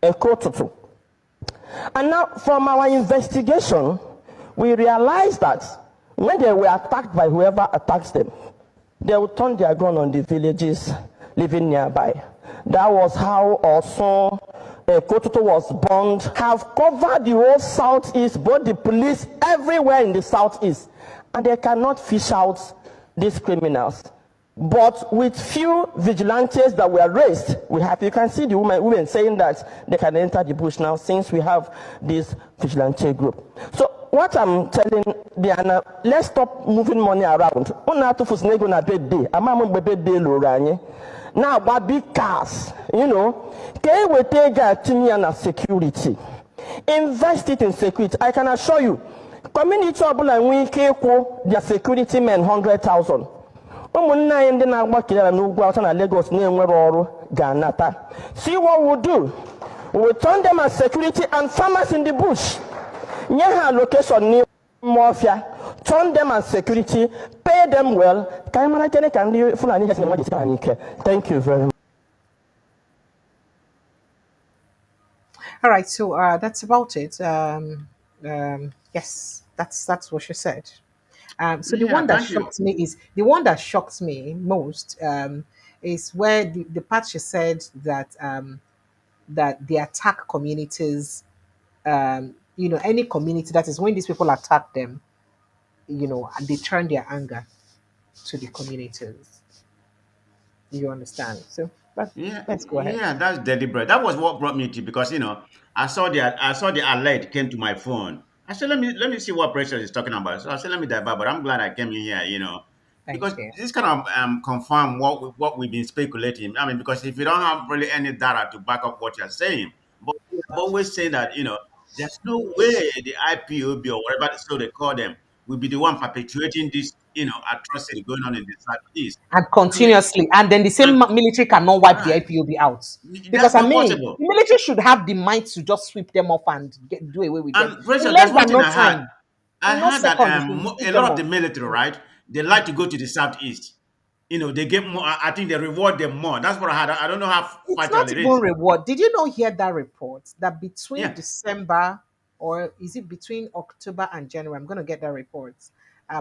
Ekotutu. And now, from our investigation, we realized that when they were attacked by whoever attacks them, they would turn their gun on the villages living nearby. That was how also Ekotutu was bombed. Have covered the whole southeast, both the police, everywhere in the southeast, and they cannot fish out these criminals. But with few vigilantes that were raised, you can see the women saying that they can enter the bush now since we have this vigilante group. So what I'm telling Diana, let's stop moving money around. Now, but big cars, you know, security. Invest it in security. I can assure you, community ọbụla nwee ike ịkwụ their security men 100,000. Ụmụnne anyị ndị na-agbakere n'ugwu Awụsa na Lagos na-enwere ọrụ ga-anata. See what we'll do. We'll turn them as security and farmers in the bush. Nye ha location n'ime ọfịa. Turn them as security, pay them well. Thank you very much. All right, so that's about it. Yes, that's what she said. So the Yeah, one that thank you. shocked me is the one that shocks me most is where the part she said that that they attack communities. Any community, that is when these people attack them. And they turn their anger to the communities. You understand? So Yeah, let's go ahead. yeah, that's deliberate. That was what brought me to, because I saw the alert came to my phone. I said, let me see what Precious is talking about. So I said, let me divert. But I'm glad I came in here, Thank because you. this kind of confirm what we've been speculating. I mean, because if you don't have really any data to back up what you're saying, but I've always said that there's no way the IPOB or whatever so they call them will be the one perpetuating this atrocity going on in the southeast. And I mean, continuously, and then the same and military cannot wipe the right. IPOB out, because That's I not mean, possible. the military should have the might to just sweep them off and do away with them And in pressure, less there's one than thing no I had. time, I in no heard that seconds. They should a sweep lot them of the off. military, right? They like to go to the southeast. They get more. I think they reward them more. That's what I had. I don't know how It's not factual it even is. reward. Did you not hear that report that between Yeah, December, or is it between October and January? I'm going to get that report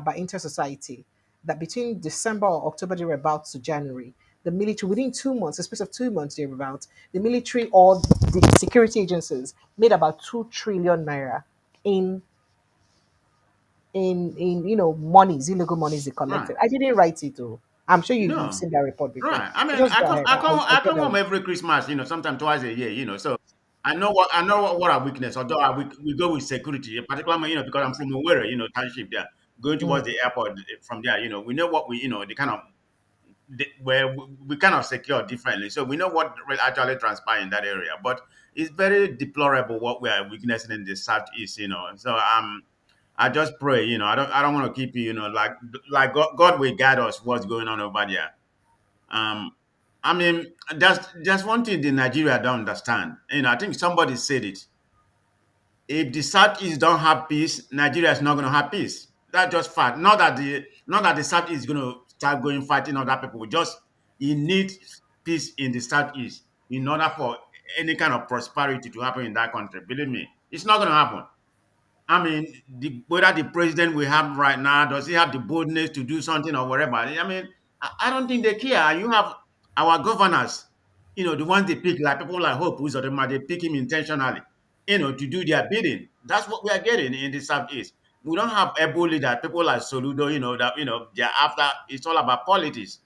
by Inter Society, that between December or October thereabouts to January, the military, within 2 months, a space of 2 months thereabouts, the military or the security agencies made about 2 trillion naira in monies, illegal monies they right. collected. I didn't write it though. I'm sure you've No, seen that report before. right. I So mean, just I go come, ahead. I come, I'll I get come that. home every Christmas. Sometimes twice a year. So I know what our weakness. Although we go with security, particularly because I'm from Owerri, township there, going towards the airport from there. We know what the kind of where we kind of secure differently. So we know what actually transpired in that area. But it's very deplorable what we are witnessing in the southeast. So I just pray, I don't want to keep you, like God will guide us what's going on over there. Um, I mean, there's one thing the Nigeria don't understand. I think somebody said it. If the Southeast don't have peace, Nigeria is not going to have peace. That's just fact. Not that the Southeast is going to start going fighting other people. Just you need peace in the Southeast in order for any kind of prosperity to happen in that country. Believe me, it's not going to happen. I mean, whether the president we have right now, does he have the boldness to do something or whatever? I mean, I don't think they care. You have our governors, the ones they pick, like people like Hope Uzodinma, they pick him intentionally, to do their bidding. That's what we are getting in the Southeast. We don't have able leaders, people like Soludo, that, they're after, it's all about politics.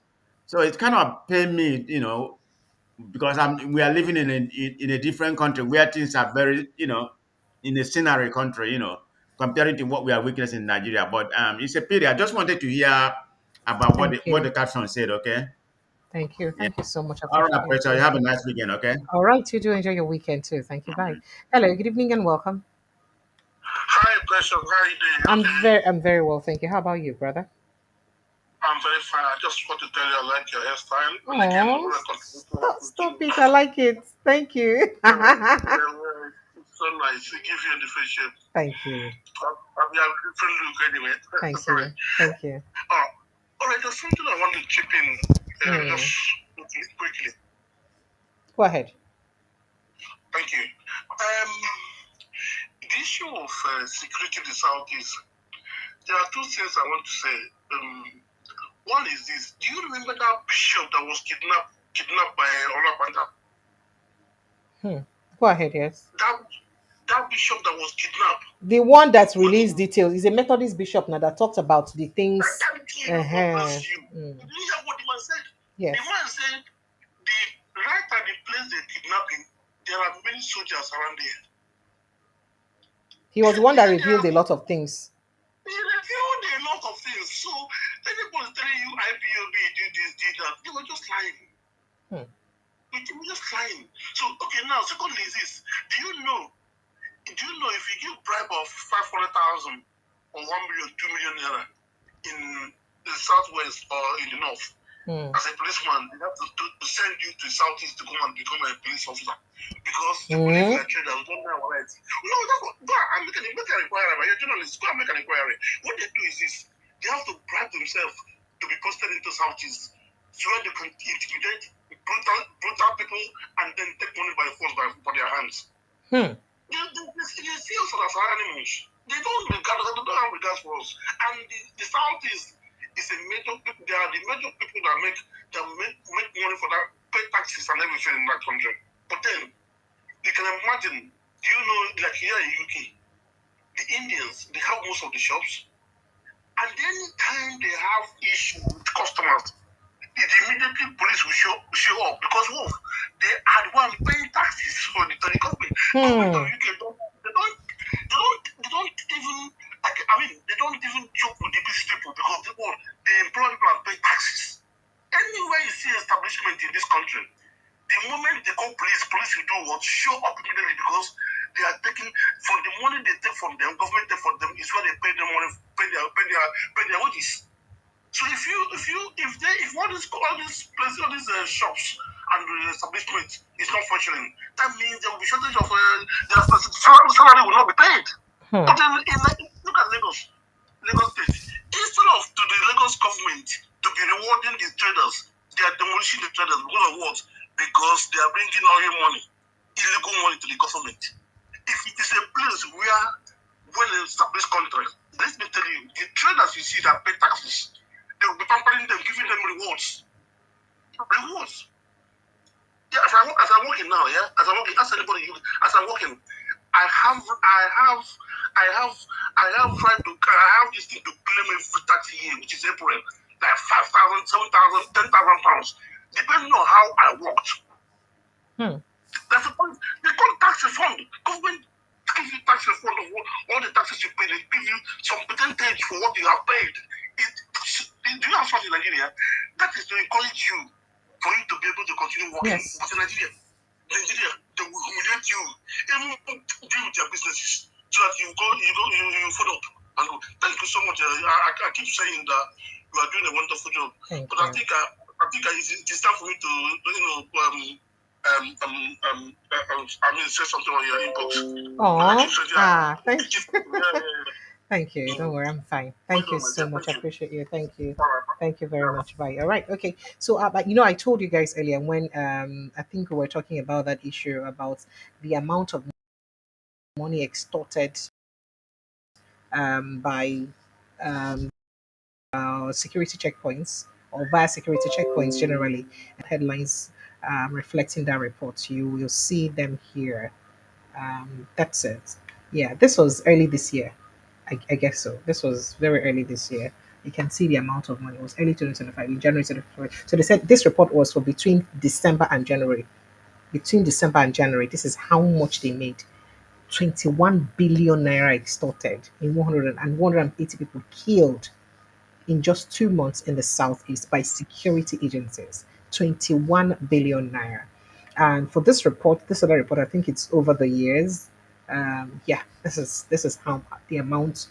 So it's kind of pain me, because we are living in a different country where things are very, in a scenery country, comparing to what we are witnessing in Nigeria. But it's a pity. I just wanted to hear about what Thank what you. the caption said. Okay. Thank you. Yeah. Thank you so much. I All appreciate right, you. Peter. You have a nice weekend. Okay. All right, you do enjoy your weekend too. Thank you. Bye. Hello, good evening and welcome. Hi, Precious. How are you doing? I'm very well, thank you. How about you, brother? I'm very fine. I just want to tell you I like your hairstyle. And again, Oh, stop congratulations. it. I like it. Thank you. It's so nice. It gives you a different shape. Thank you. I mean, I have a different look anyway. Thank Sorry. you. Thank you. All right, there's something I want to chip in just quickly. Go ahead. Thank you. The issue of security in the Southeast, there are two things I want to say. One is this. Do you remember that bishop that was kidnapped by Olapanda? Go ahead, yes. That bishop that was kidnapped. The one that released details is a Methodist bishop now that talked about the things. Thank you. God bless you. Did you hear what the man said? Yes. The man said the right at the place they kidnapped him, there are many soldiers around there. He was the one that revealed a lot of things. He revealed a lot of things. So anybody telling you IPOB did this, did that, they were just lying. They were just lying. So okay, now secondly is this. Do you know Do you know if you give bribe of 500,000 or 1 million, 2 million naira in the southwest or in the north, as a policeman, they have to send you to the southeast to come and become a police officer because you believe in a traders, don't know what rights. No, that's what. Go and make an inquiry. You're a journalist. Go and make an inquiry. What they do is this: they have to bribe themselves to be posted into southeast, so that they can intimidate brutal people and then take money by force by their hands. They see us as animals. They don't have regards for us. And the southeast is a major people. They are the major people that make money for that, pay taxes and everything in that country. But then you can imagine, do you know, like here in UK, the Indians, they have most of the shops, and anytime they have issue with customers, immediately police will show up because they are the one paying taxes for the government. Government of UK they don't even, like, I mean, they don't even joke with the business people because they employ people and pay taxes. Anywhere you see establishment in this country, the moment they call police will do what? Show up immediately because they are taking from the money they take from them, government take from them is where they pay them money, pay their wages. So if all these places, all these shops and establishments is not functioning, that means there will be shortage of their salary will not be paid. But then look at Lagos State. Instead of to the Lagos government to be rewarding the traders, they are demolishing the traders because of what? Because they are bringing oil money, illegal money to the government. If it is a place where well-established country, let me tell you, the traders you see that pay taxes, they will be pampering them, giving them rewards. Yeah, as I'm working now, yeah, ask anybody, as I'm working, I have this thing to claim every tax year, which is April, like 5,000, 7,000, 10,000 pounds, depending on how I worked. That's the point. They call it tax refund. Government gives you tax refund of all the taxes you pay. They give you some percentage for what you have paid. Do you have something in Nigeria? That is to encourage you for you to be able to continue working. Yes. But in Nigeria, they will humiliate you, even deal with your businesses, so that you follow up and go. Thank you so much. I keep saying that you are doing a wonderful job. Thank but you. I think it is time for me to say something on your inbox. Thanks. Thank you. Don't worry, I'm fine. Thank you so much. I appreciate you. Thank you. Thank you very much. Bye. All right. Okay. So, but I told you guys earlier when I think we were talking about that issue about the amount of money extorted by security checkpoints or via security checkpoints generally. Headlines reflecting that report. You will see them here. That's it. Yeah, this was early this year. I guess so. This was very early this year. You can see the amount of money. It was early 2025, in January 2025. So they said this report was for between December and January. Between December and January, this is how much they made. 21 billion naira extorted in 180 people killed in just 2 months in the southeast by security agencies. 21 billion naira. And for this report, this other report, I think it's over the years. Yeah, this is how the amount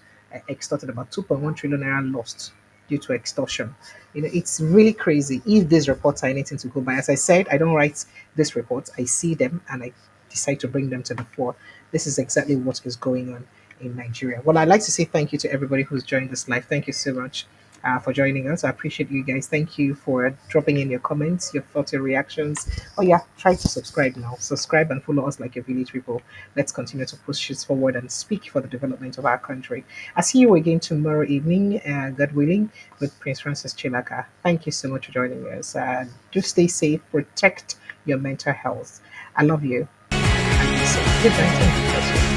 extorted, about 2.1 trillion naira lost due to extortion. It's really crazy. If these reports are anything to go by, as I said, I don't write these reports. I see them and I decide to bring them to the fore. This is exactly what is going on in Nigeria. Well, I'd like to say thank you to everybody who's joined this live. Thank you so much for joining us. I appreciate you guys. Thank you for dropping in your comments, your thoughts, your reactions. Oh yeah, try to subscribe now. Subscribe and follow us like your village people. Let's continue to push this forward and speak for the development of our country. I'll see you again tomorrow evening, God willing, with Prince Francis Chilaka. Thank you so much for joining us. Do stay safe, protect your mental health. I love you. And so, good night.